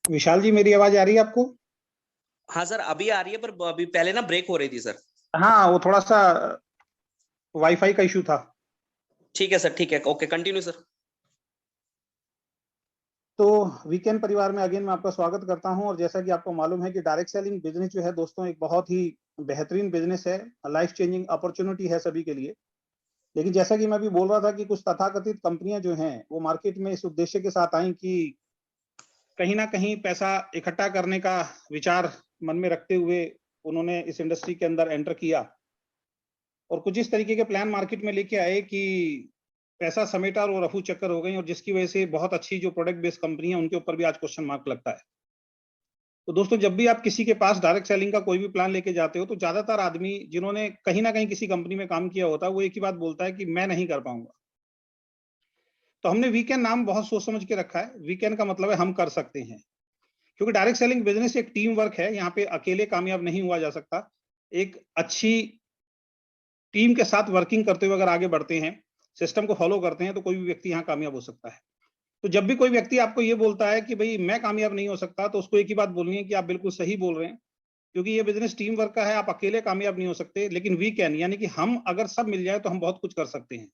विशाल जी, मेरी आवाज आ रही है आपको? हाँ सर, अभी आ रही है, पर अभी पहले ना ब्रेक हो रही थी सर। हाँ, वो थोड़ा सा वाईफाई का इशू था। ठीक है सर, ठीक है, ओके, कंटिन्यू सर। तो वीकेंड परिवार में अगेन मैं आपका स्वागत करता हूं। और जैसा कि आपको मालूम है कि डायरेक्ट सेलिंग बिजनेस जो है दोस्तों, एक बहुत ही बेहतरीन बिजनेस है। लाइफ चेंजिंग अपॉर्चुनिटी है सभी के लिए। लेकिन जैसा कि मैं भी बोल रहा था कि कुछ तथाकथित कंपनियां जो हैं वो मार्केट में इस उद्देश्य के साथ आई कि कहीं ना कहीं पैसा इकट्ठा करने का विचार मन में रखते हुए उन्होंने इस इंडस्ट्री के अंदर एंटर किया और कुछ इस तरीके के प्लान मार्केट में लेके आए कि पैसा समेटा और वो रफू चक्कर हो गई, और जिसकी वजह से बहुत अच्छी जो प्रोडक्ट बेस्ड कंपनी है उनके ऊपर भी आज क्वेश्चन मार्क लगता है। तो दोस्तों, जब भी आप किसी के पास डायरेक्ट सेलिंग का कोई भी प्लान लेके जाते हो तो ज्यादातर आदमी जिन्होंने कहीं ना कहीं किसी कंपनी में काम किया होता है वो एक ही बात बोलता है कि मैं नहीं कर पाऊंगा। तो हमने वीकेंड नाम बहुत सोच समझ के रखा है। वीकेंड का मतलब है हम कर सकते हैं, क्योंकि डायरेक्ट सेलिंग बिजनेस एक टीम वर्क है। यहाँ पे अकेले कामयाब नहीं हुआ जा सकता। एक अच्छी टीम के साथ वर्किंग करते हुए अगर आगे बढ़ते हैं, सिस्टम को फॉलो करते हैं, तो कोई भी व्यक्ति यहाँ कामयाब हो सकता है। तो जब भी कोई व्यक्ति आपको ये बोलता है कि भाई मैं कामयाब नहीं हो सकता, तो उसको एक ही बात बोलनी है कि आप बिल्कुल सही बोल रहे हैं, क्योंकि ये बिजनेस टीम वर्क का है। आप अकेले कामयाब नहीं हो सकते, लेकिन वी कैन, यानी कि हम अगर सब मिल जाए तो हम बहुत कुछ कर सकते हैं।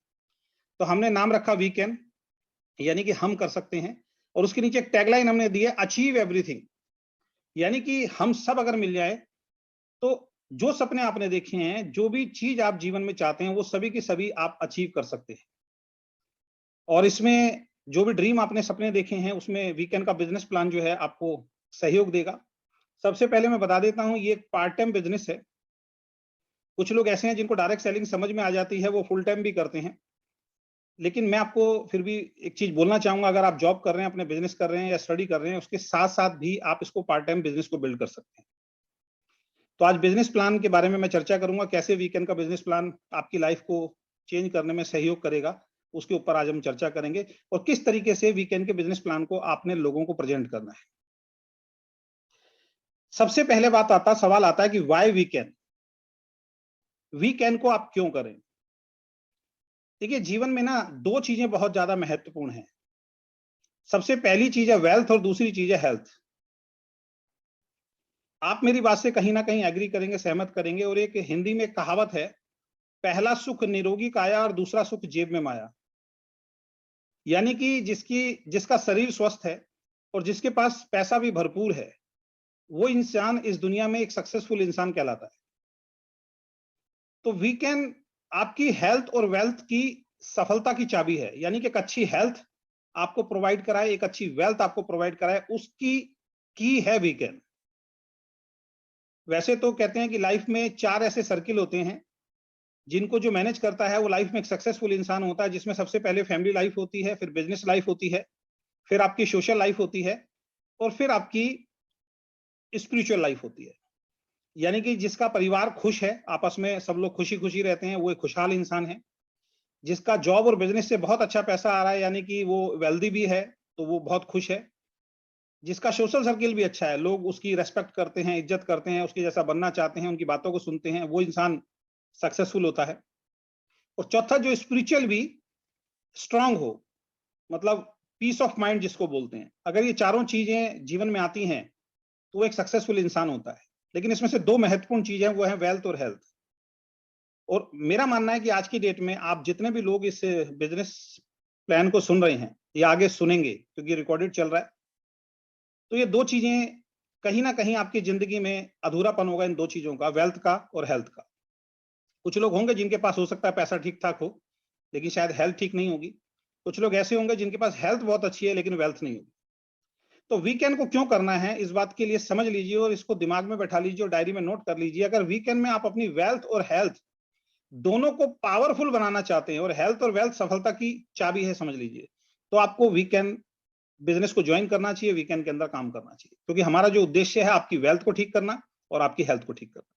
तो हमने नाम रखा वी कैन, यानी कि हम कर सकते हैं। और उसके नीचे एक टैगलाइन हमने दी है, अचीव एवरीथिंग, यानी कि हम सब अगर मिल जाए तो जो सपने आपने देखे हैं, जो भी चीज आप जीवन में चाहते हैं, वो सभी की सभी आप अचीव कर सकते हैं। और इसमें जो भी ड्रीम आपने सपने देखे हैं उसमें वीकेंड का बिजनेस प्लान जो है आपको सहयोग देगा। सबसे पहले मैं बता देता हूं, ये एक पार्ट टाइम बिजनेस है। कुछ लोग ऐसे हैं जिनको डायरेक्ट सेलिंग समझ में आ जाती है, वो फुल टाइम भी करते हैं। लेकिन मैं आपको फिर भी एक चीज बोलना चाहूंगा, अगर आप जॉब कर रहे हैं, अपने बिजनेस कर रहे हैं या स्टडी कर रहे हैं, उसके साथ साथ भी आप इसको पार्ट टाइम बिजनेस को बिल्ड कर सकते हैं। तो आज बिजनेस प्लान के बारे में मैं चर्चा करूंगा, कैसे वीकेंड का बिजनेस प्लान आपकी लाइफ को चेंज करने में सहयोग करेगा, उसके ऊपर आज हम चर्चा करेंगे। और किस तरीके से वीकेंड के बिजनेस प्लान को आपने लोगों को प्रेजेंट करना है। सबसे पहले सवाल आता है कि वाई वीकेंड, वीकेंड को आप क्यों करें। देखिए, जीवन में ना दो चीजें बहुत ज्यादा महत्वपूर्ण हैं। सबसे पहली चीज है वेल्थ और दूसरी चीज है हेल्थ। आप मेरी बात से कहीं ना कहीं एग्री करेंगे, सहमत करेंगे। और एक हिंदी में कहावत है, पहला सुख निरोगी काया और दूसरा सुख जेब में माया। यानी कि जिसका शरीर स्वस्थ है और जिसके पास पैसा भी भरपूर है, वो इंसान इस दुनिया में एक सक्सेसफुल इंसान कहलाता है। तो वीकेंड आपकी हेल्थ और वेल्थ की सफलता की चाबी है। यानी कि एक अच्छी हेल्थ आपको प्रोवाइड कराए, एक अच्छी वेल्थ आपको प्रोवाइड कराए, उसकी की है वीकेंड। वैसे तो कहते हैं कि लाइफ में चार ऐसे सर्किल होते हैं जिनको जो मैनेज करता है वो लाइफ में एक सक्सेसफुल इंसान होता है, जिसमें सबसे पहले फैमिली लाइफ होती है, फिर बिजनेस लाइफ होती है, फिर आपकी सोशल लाइफ होती है, और फिर आपकी स्पिरिचुअल लाइफ होती है। यानी कि जिसका परिवार खुश है, आपस में सब लोग खुशी खुशी रहते हैं, वो एक खुशहाल इंसान है। जिसका जॉब और बिजनेस से बहुत अच्छा पैसा आ रहा है, यानी कि वो वेल्दी भी है, तो वो बहुत खुश है। जिसका सोशल सर्किल भी अच्छा है, लोग उसकी रेस्पेक्ट करते हैं, इज्जत करते हैं, उसके जैसा बनना चाहते हैं, उनकी बातों को सुनते हैं, वो इंसान सक्सेसफुल होता है। और चौथा, जो स्पिरिचुअल भी स्ट्रांग हो, मतलब पीस ऑफ माइंड जिसको बोलते हैं, अगर ये चारों चीजें जीवन में आती हैं तो वो एक सक्सेसफुल इंसान होता है। लेकिन इसमें से दो महत्वपूर्ण चीजें, वो है वेल्थ और हेल्थ। और मेरा मानना है कि आज की डेट में आप जितने भी लोग इस बिजनेस प्लान को सुन रहे हैं या आगे सुनेंगे, क्योंकि रिकॉर्डेड चल रहा है, तो ये दो चीजें कहीं ना कहीं आपकी जिंदगी में अधूरापन होगा, इन दो चीजों का, वेल्थ का और हेल्थ का। कुछ लोग होंगे जिनके पास हो सकता है पैसा ठीक ठाक हो, लेकिन शायद हेल्थ ठीक नहीं होगी। कुछ लोग ऐसे होंगे जिनके पास हेल्थ बहुत अच्छी है लेकिन वेल्थ नहीं होगी। तो वीकेंड को क्यों करना है, इस बात के लिए समझ लीजिए और इसको दिमाग में बैठा लीजिए और डायरी में नोट कर लीजिए। अगर वीकेंड में आप अपनी वेल्थ और हेल्थ दोनों को पावरफुल बनाना चाहते हैं, और हेल्थ और वेल्थ सफलता की चाबी है समझ लीजिए, तो आपको वीकेंड बिजनेस को ज्वाइन करना चाहिए, वीकेंड के अंदर काम करना चाहिए। क्योंकि हमारा जो उद्देश्य है आपकी वेल्थ को ठीक करना और आपकी हेल्थ को ठीक करना।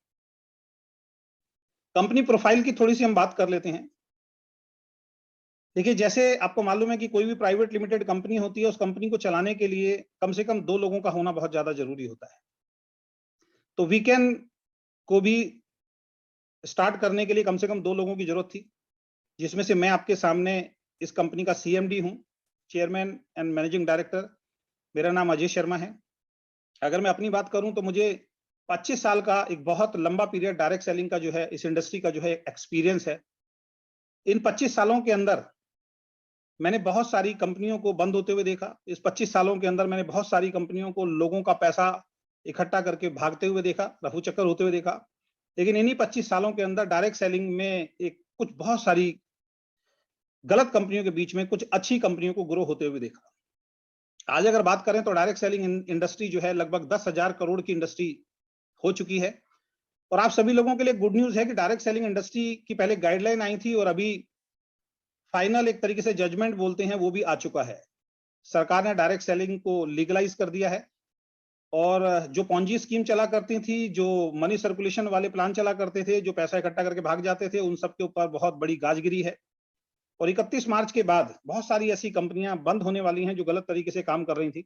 कंपनी प्रोफाइल की थोड़ी सी हम बात कर लेते हैं। देखिए, जैसे आपको मालूम है कि कोई भी प्राइवेट लिमिटेड कंपनी होती है, उस कंपनी को चलाने के लिए कम से कम दो लोगों का होना बहुत ज्यादा जरूरी होता है। तो वीकेंड को भी स्टार्ट करने के लिए कम से कम दो लोगों की जरूरत थी, जिसमें से मैं आपके सामने इस कंपनी का सीएमडी हूं, चेयरमैन एंड मैनेजिंग डायरेक्टर। मेरा नाम अजय शर्मा है। अगर मैं अपनी बात करूं तो मुझे 25 साल का एक बहुत लंबा पीरियड डायरेक्ट सेलिंग का जो है, इस इंडस्ट्री का जो है एक्सपीरियंस है। इन 25 सालों के अंदर मैंने बहुत सारी कंपनियों को बंद होते हुए देखा। इस 25 सालों के अंदर मैंने बहुत सारी कंपनियों को लोगों का पैसा इकट्ठा करके भागते हुए देखा, रफू चक्कर होते हुए देखा। लेकिन इन्हीं 25 सालों के अंदर डायरेक्ट सेलिंग में एक कुछ बहुत सारी गलत कंपनियों के बीच में कुछ अच्छी कंपनियों को ग्रो होते हुए देखा। आज अगर बात करें तो डायरेक्ट सेलिंग इंडस्ट्री जो है लगभग 10,000 करोड़ की इंडस्ट्री हो चुकी है। और आप सभी लोगों के लिए गुड न्यूज़ है कि डायरेक्ट सेलिंग इंडस्ट्री की पहले गाइडलाइन आई थी और अभी फाइनल एक तरीके से जजमेंट बोलते हैं वो भी आ चुका है। सरकार ने डायरेक्ट सेलिंग को लीगलाइज कर दिया है और जो पॉन्जी स्कीम चला करती थी, जो मनी सर्कुलेशन वाले प्लान चला करते थे, जो पैसा इकट्ठा करके भाग जाते थे, उन सब के ऊपर बहुत बड़ी गाजगिरी है। और 31 मार्च के बाद बहुत सारी ऐसी कंपनियां बंद होने वाली हैं जो गलत तरीके से काम कर रही थी।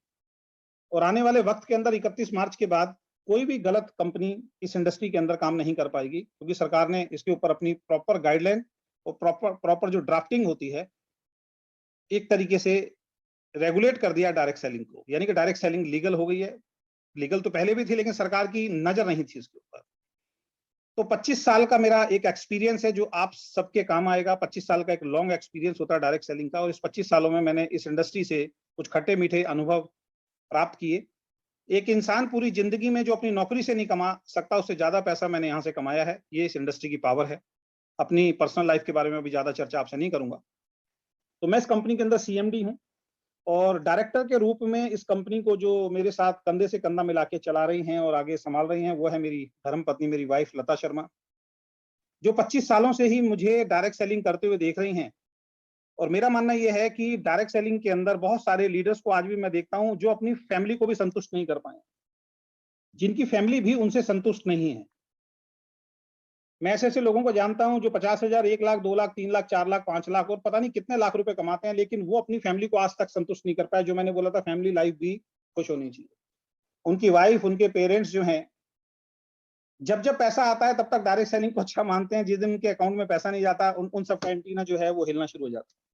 और आने वाले वक्त के अंदर 31 मार्च के बाद कोई भी गलत कंपनी इस इंडस्ट्री के अंदर काम नहीं कर पाएगी, क्योंकि सरकार ने इसके ऊपर अपनी प्रॉपर गाइडलाइन और प्रॉपर जो ड्राफ्टिंग होती है, एक तरीके से रेगुलेट कर दिया डायरेक्ट सेलिंग को। यानी कि डायरेक्ट सेलिंग लीगल हो गई है। लीगल तो पहले भी थी, लेकिन सरकार की नजर नहीं थी इसके ऊपर। तो 25 साल का मेरा एक एक्सपीरियंस है जो आप सबके काम आएगा। 25 साल का एक लॉन्ग एक्सपीरियंस होता है डायरेक्ट सेलिंग का, और इस 25 सालों में मैंने इस इंडस्ट्री से कुछ खट्टे मीठे अनुभव प्राप्त किए। एक इंसान पूरी जिंदगी में जो अपनी नौकरी से नहीं कमा सकता, उससे ज्यादा पैसा मैंने यहाँ से कमाया है। ये इस इंडस्ट्री की पावर है। अपनी पर्सनल लाइफ के बारे में भी ज्यादा चर्चा आपसे नहीं करूंगा। तो मैं इस कंपनी के अंदर सीएमडी हूँ और डायरेक्टर के रूप में इस कंपनी को जो मेरे साथ कंधे से कंधा मिला के चला रही हैं और आगे संभाल रही हैं, वो है मेरी धर्मपत्नी, मेरी वाइफ लता शर्मा, जो 25 सालों से ही मुझे डायरेक्ट सेलिंग करते हुए देख रही हैं। और मेरा मानना यह है कि डायरेक्ट सेलिंग के अंदर बहुत सारे लीडर्स को आज भी मैं देखता हूं जो अपनी फैमिली को भी संतुष्ट नहीं कर पाए, जिनकी फैमिली भी उनसे संतुष्ट नहीं है। मैं ऐसे लोगों को जानता हूं जो 50,000, 1 लाख, 2 लाख, 3 लाख, 4 लाख, 5 लाख और पता नहीं कितने लाख रुपए कमाते हैं, लेकिन वो अपनी फैमिली को आज तक संतुष्ट नहीं कर पाए। जो मैंने बोला था, फैमिली लाइफ भी खुश होनी चाहिए। उनकी वाइफ, उनके पेरेंट्स जो हैं, जब जब पैसा आता है तब तक डायरेक्ट सेलिंग को अच्छा मानते हैं। जिस दिन उनके अकाउंट में पैसा नहीं जाता, उन सबका एंटीना जो है वो हिलना शुरू हो जाता है।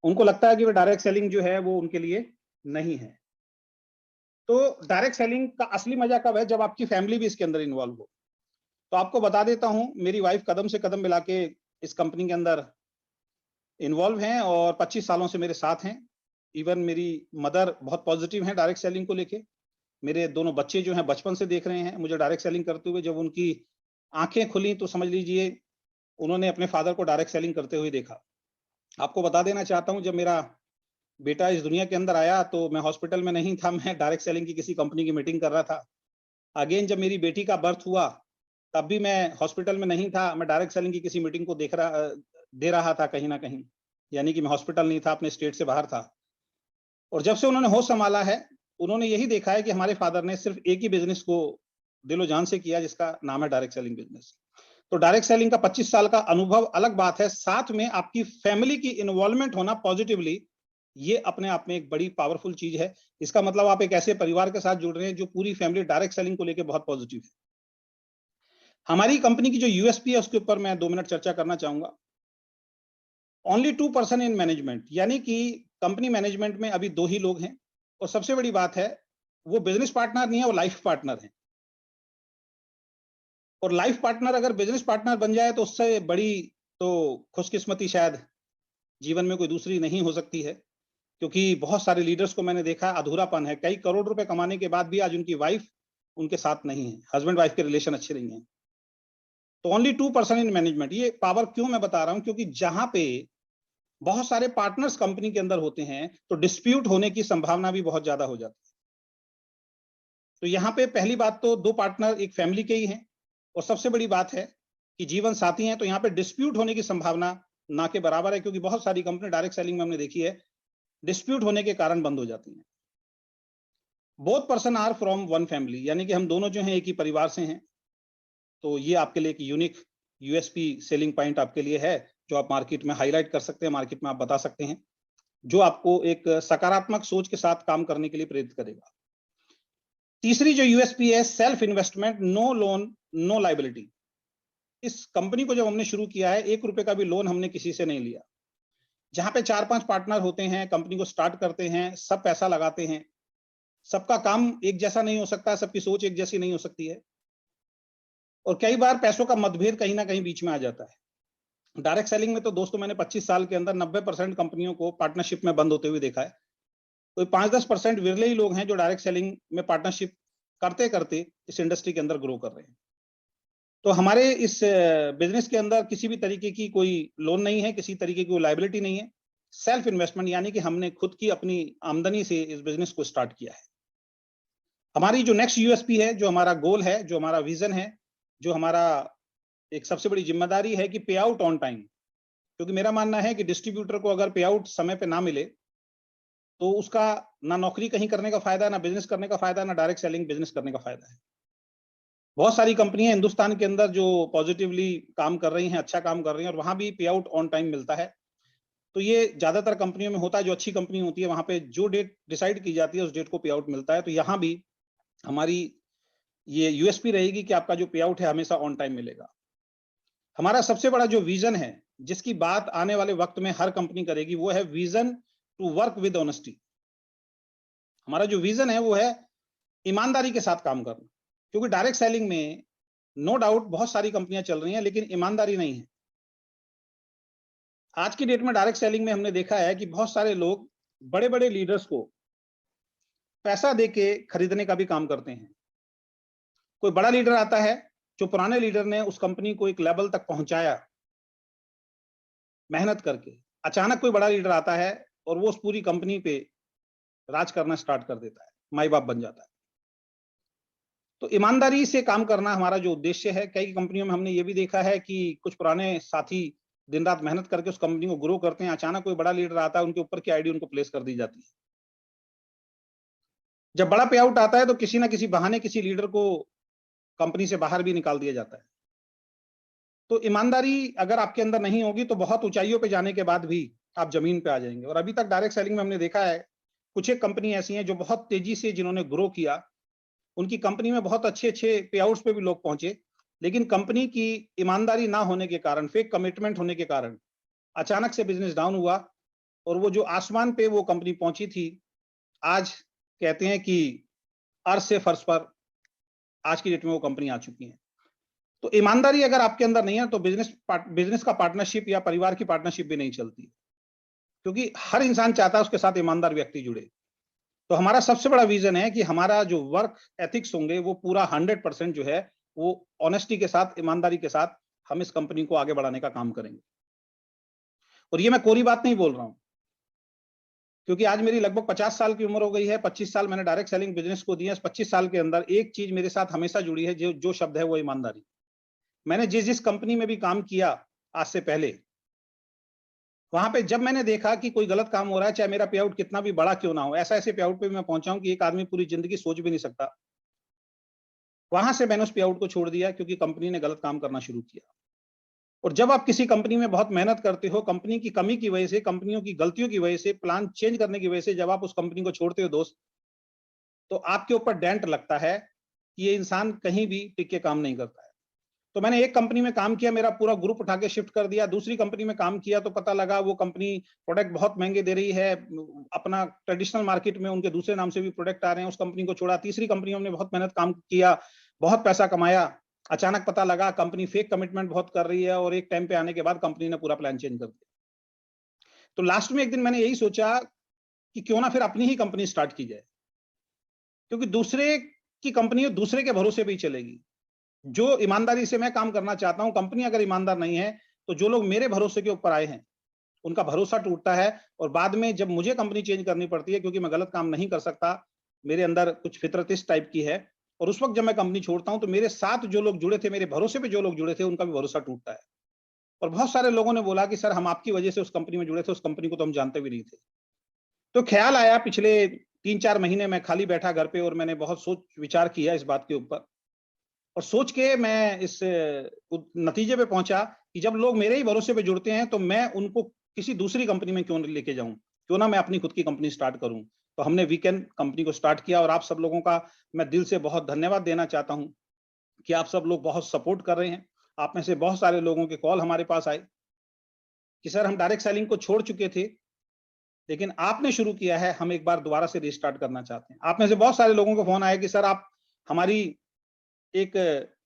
उनको लगता है कि वो डायरेक्ट सेलिंग जो है वो उनके लिए नहीं है। तो डायरेक्ट सेलिंग का असली मजा कब है? जब आपकी फैमिली भी इसके अंदर इन्वॉल्व हो। तो आपको बता देता हूं, मेरी वाइफ कदम से कदम मिला के इस कंपनी के अंदर इन्वॉल्व हैं और 25 सालों से मेरे साथ हैं। इवन मेरी मदर बहुत पॉजिटिव हैं डायरेक्ट सेलिंग को लेके। मेरे दोनों बच्चे जो हैं बचपन से देख रहे हैं मुझे डायरेक्ट सेलिंग करते हुए। जब उनकी आंखें खुली तो समझ लीजिए उन्होंने अपने फादर को डायरेक्ट सेलिंग करते हुए देखा। आपको बता देना चाहता हूं, जब मेरा बेटा इस दुनिया के अंदर आया तो मैं हॉस्पिटल में नहीं था, मैं डायरेक्ट सेलिंग की किसी कंपनी की मीटिंग कर रहा था। अगेन जब मेरी बेटी का बर्थ हुआ तब भी मैं हॉस्पिटल में नहीं था, मैं डायरेक्ट सेलिंग की किसी मीटिंग को दे रहा था कहीं ना कहीं। यानी कि मैं हॉस्पिटल नहीं था, अपने स्टेट से बाहर था। और जब से उन्होंने होश संभाला है, उन्होंने यही देखा है कि हमारे फादर ने सिर्फ एक ही बिजनेस को दिलो जान से किया, जिसका नाम है डायरेक्ट सेलिंग बिजनेस। तो डायरेक्ट सेलिंग का 25 साल का अनुभव अलग बात है, साथ में आपकी फैमिली की इन्वॉल्वमेंट होना पॉजिटिवली, ये अपने आप में एक बड़ी पावरफुल चीज है। इसका मतलब आप एक ऐसे परिवार के साथ जुड़ रहे हैं जो पूरी फैमिली डायरेक्ट सेलिंग को लेकर बहुत पॉजिटिव है। हमारी कंपनी की जो यूएसपी है उसके ऊपर मैं 2 मिनट चर्चा करना चाहूंगा। ओनली 2% इन मैनेजमेंट, यानी कि कंपनी मैनेजमेंट में अभी 2 ही लोग हैं। और सबसे बड़ी बात है, वो बिजनेस पार्टनर नहीं है, वो लाइफ पार्टनर है। और लाइफ पार्टनर अगर बिजनेस पार्टनर बन जाए तो उससे बड़ी तो खुशकिस्मती शायद जीवन में कोई दूसरी नहीं हो सकती है। क्योंकि बहुत सारे लीडर्स को मैंने देखा, अधूरापन है। कई करोड़ रुपए कमाने के बाद भी आज उनकी वाइफ उनके साथ नहीं है, हस्बैंड वाइफ के रिलेशन अच्छे नहीं है। तो ओनली 2% इन मैनेजमेंट। ये पावर क्यों मैं बता रहा हूं? क्योंकि जहां पे बहुत सारे पार्टनर्स कंपनी के अंदर होते हैं तो डिस्प्यूट होने की संभावना भी बहुत ज्यादा हो जाती है। तो यहाँ पे पहली बात तो 2 पार्टनर एक फैमिली के ही हैं। और सबसे बड़ी बात है कि जीवन साथी हैं, तो यहाँ पे डिस्प्यूट होने की संभावना ना के बराबर है। क्योंकि बहुत सारी कंपनी डायरेक्ट सेलिंग में हमने देखी है, डिस्प्यूट होने के कारण बंद हो जाती हैं। Both person are from one family, यानी कि हम दोनों जो हैं एक ही परिवार से हैं। तो ये आपके लिए एक यूनिक यूएसपी सेलिंग पॉइंट आपके लिए है, जो आप मार्केट में हाईलाइट कर सकते हैं, मार्केट में आप बता सकते हैं, जो आपको एक सकारात्मक सोच के साथ काम करने के लिए प्रेरित करेगा। तीसरी जो यूएसपी है, self investment, no loan, no liability. इस कंपनी को जब हमने शुरू किया है, 1 रुपए का भी लोन हमने किसी से नहीं लिया। जहां पे 4-5 पार्टनर होते हैं, कंपनी को स्टार्ट करते हैं, सब पैसा लगाते हैं, सबका काम एक जैसा नहीं हो सकता, सबकी सोच एक जैसी नहीं हो सकती है, और कई बार पैसों का मतभेद कहीं ना कहीं बीच में आ जाता है। डायरेक्ट सेलिंग में तो दोस्तों मैंने 25 साल के अंदर 90% कंपनियों को पार्टनरशिप में बंद होते हुए देखा है। कोई 5-10% विरले ही लोग हैं जो डायरेक्ट सेलिंग में पार्टनरशिप करते करते इस इंडस्ट्री के अंदर ग्रो कर रहे हैं। तो हमारे इस बिजनेस के अंदर किसी भी तरीके की कोई लोन नहीं है, किसी तरीके की कोई लायबिलिटी नहीं है। सेल्फ इन्वेस्टमेंट, यानी कि हमने खुद की अपनी आमदनी से इस बिजनेस को स्टार्ट किया है। हमारी जो नेक्स्ट यूएसपी है, जो हमारा गोल है, जो हमारा विजन है, जो हमारा एक सबसे बड़ी जिम्मेदारी है कि पे आउट ऑन टाइम। क्योंकि मेरा मानना है कि डिस्ट्रीब्यूटर को अगर पे आउट समय पे ना मिले तो उसका ना नौकरी कहीं करने का फायदा, ना बिजनेस करने का फायदा, ना डायरेक्ट सेलिंग बिजनेस करने का फायदा है। बहुत सारी कंपनियां हिंदुस्तान के अंदर जो पॉजिटिवली काम कर रही हैं, अच्छा काम कर रही हैं, और वहां भी पे आउट ऑन टाइम मिलता है। तो ये ज्यादातर कंपनियों में होता है, जो अच्छी कंपनी होती है वहां पे जो डेट डिसाइड की जाती है उस डेट को पे आउट मिलता है। तो यहाँ भी हमारी ये यूएसपी रहेगी कि आपका जो पे आउट है हमेशा ऑन टाइम मिलेगा। हमारा सबसे बड़ा जो विजन है, जिसकी बात आने वाले वक्त में हर कंपनी करेगी, वो है vision to work with honesty. हमारा जो विजन है वो है ईमानदारी के साथ काम करना। क्योंकि डायरेक्ट सेलिंग में नो डाउट बहुत सारी कंपनियां चल रही हैं, लेकिन ईमानदारी नहीं है। आज की डेट में डायरेक्ट सेलिंग में हमने देखा है कि बहुत सारे लोग बड़े बड़े लीडर्स को पैसा देके खरीदने का भी काम करते हैं। कोई बड़ा लीडर आता है, जो पुराने लीडर ने उस कंपनी को एक लेवल तक पहुंचाया मेहनत करके, अचानक कोई बड़ा लीडर आता है और वो उस पूरी कंपनी पे राज करना स्टार्ट कर देता है, माई बाप बन जाता है। तो ईमानदारी से काम करना हमारा जो उद्देश्य है। कई कंपनियों में हमने ये भी देखा है कि कुछ पुराने साथी दिन रात मेहनत करके उस कंपनी को ग्रो करते हैं, अचानक कोई बड़ा लीडर आता है, उनके ऊपर की आईडी उनको प्लेस कर दी जाती है। जब बड़ा पे आउट आता है तो किसी ना किसी बहाने किसी लीडर को कंपनी से बाहर भी निकाल दिया जाता है। तो ईमानदारी अगर आपके अंदर नहीं होगी तो बहुत ऊंचाइयों पे जाने के बाद भी आप जमीन पे आ जाएंगे। और अभी तक डायरेक्ट सेलिंग में हमने देखा है कुछ एक कंपनी ऐसी हैं जो बहुत तेजी से जिन्होंने ग्रो किया, उनकी कंपनी में बहुत अच्छे अच्छे पे आउट्स पे भी लोग पहुंचे, लेकिन कंपनी की ईमानदारी ना होने के कारण, फेक कमिटमेंट होने के कारण अचानक से बिजनेस डाउन हुआ, और वो जो आसमान पे वो कंपनी पहुंची थी, आज कहते हैं कि अर्श से फर्श पर आज की डेट में वो कंपनी आ चुकी है। तो ईमानदारी अगर आपके अंदर नहीं है तो बिजनेस का पार्टनरशिप या परिवार की पार्टनरशिप भी नहीं चलती, क्योंकि हर इंसान चाहता है उसके साथ ईमानदार व्यक्ति जुड़े। तो हमारा सबसे बड़ा विजन है कि हमारा जो वर्क एथिक्स होंगे वो पूरा 100% जो है वो ऑनेस्टी के साथ, ईमानदारी के साथ हम इस कंपनी को आगे बढ़ाने का काम करेंगे। और ये मैं कोरी बात नहीं बोल रहा हूं, क्योंकि आज मेरी लगभग 50 साल की उम्र हो गई है। 25 साल मैंने डायरेक्ट सेलिंग बिजनेस को दिए। 25 साल के अंदर एक चीज मेरे साथ हमेशा जुड़ी है, जो शब्द है वो ईमानदारी। मैंने जिस जिस कंपनी में भी काम किया आज से पहले, वहां पे जब मैंने देखा कि कोई गलत काम हो रहा है, चाहे मेरा पे आउट कितना भी बड़ा क्यों ना हो, ऐसा ऐसे पे आउट पे भी मैं पहुंचा हूं कि एक आदमी पूरी जिंदगी सोच भी नहीं सकता, वहां से मैंने उस पे आउट को छोड़ दिया क्योंकि कंपनी ने गलत काम करना शुरू किया। और जब आप किसी कंपनी में बहुत मेहनत करते हो, कंपनी की कमी की वजह से, कंपनियों की गलतियों की वजह से, प्लान चेंज करने की वजह से जब आप उस कंपनी को छोड़ते हो दोस्त, तो आपके ऊपर डेंट लगता है कि ये इंसान कहीं भी टिक के काम नहीं करता है। तो मैंने एक कंपनी में काम किया, मेरा पूरा ग्रुप उठा के शिफ्ट कर दिया। दूसरी कंपनी में काम किया तो पता लगा वो कंपनी प्रोडक्ट बहुत महंगे दे रही है, अपना ट्रेडिशनल मार्केट में उनके दूसरे नाम से भी प्रोडक्ट आ रहे हैं, उस कंपनी को छोड़ा। तीसरी कंपनी में हमने बहुत मेहनत काम किया, बहुत पैसा कमाया, अचानक पता लगा कंपनी फेक कमिटमेंट बहुत कर रही है, और एक टाइम पे आने के बाद कंपनी ने पूरा प्लान चेंज कर दिया। तो लास्ट में एक दिन मैंने यही सोचा कि क्यों ना फिर अपनी ही कंपनी स्टार्ट की जाए, क्योंकि दूसरे की कंपनी दूसरे के भरोसे पे ही चलेगी। जो ईमानदारी से मैं काम करना चाहता हूं, कंपनी अगर ईमानदार नहीं है तो जो लोग मेरे भरोसे के ऊपर आए हैं उनका भरोसा टूटता है, और बाद में जब मुझे कंपनी चेंज करनी पड़ती है, क्योंकि मैं गलत काम नहीं कर सकता, मेरे अंदर कुछ फितरत इस टाइप की है, और उस वक्त जब मैं कंपनी छोड़ता हूं तो मेरे साथ जो लोग जुड़े थे, मेरे भरोसे पे जो लोग जुड़े थे, उनका भी भरोसा टूटता है। और बहुत सारे लोगों ने बोला कि सर हम आपकी वजह से उस कंपनी में जुड़े थे, उस कंपनी को तो हम जानते भी नहीं थे। तो ख्याल आया, पिछले 3-4 महीने मैं खाली बैठा घर पे और मैंने बहुत सोच विचार किया इस बात के ऊपर, और सोच के मैं इस नतीजे पे पहुंचा कि जब लोग मेरे ही भरोसे पे जुड़ते हैं तो मैं उनको किसी दूसरी कंपनी में क्यों लेके जाऊं, क्यों ना मैं अपनी खुद की कंपनी स्टार्ट करूं। तो हमने वीकेंड कंपनी को स्टार्ट किया, और आप सब लोगों का मैं दिल से बहुत धन्यवाद देना चाहता हूं कि आप सब लोग बहुत सपोर्ट कर रहे हैं। आप में से बहुत सारे लोगों के कॉल हमारे पास आए कि सर हम डायरेक्ट सेलिंग को छोड़ चुके थे, लेकिन आपने शुरू किया है, हम एक बार दोबारा से रिस्टार्ट करना चाहते हैं। आप में से बहुत सारे लोगों को फोन आया कि सर आप हमारी एक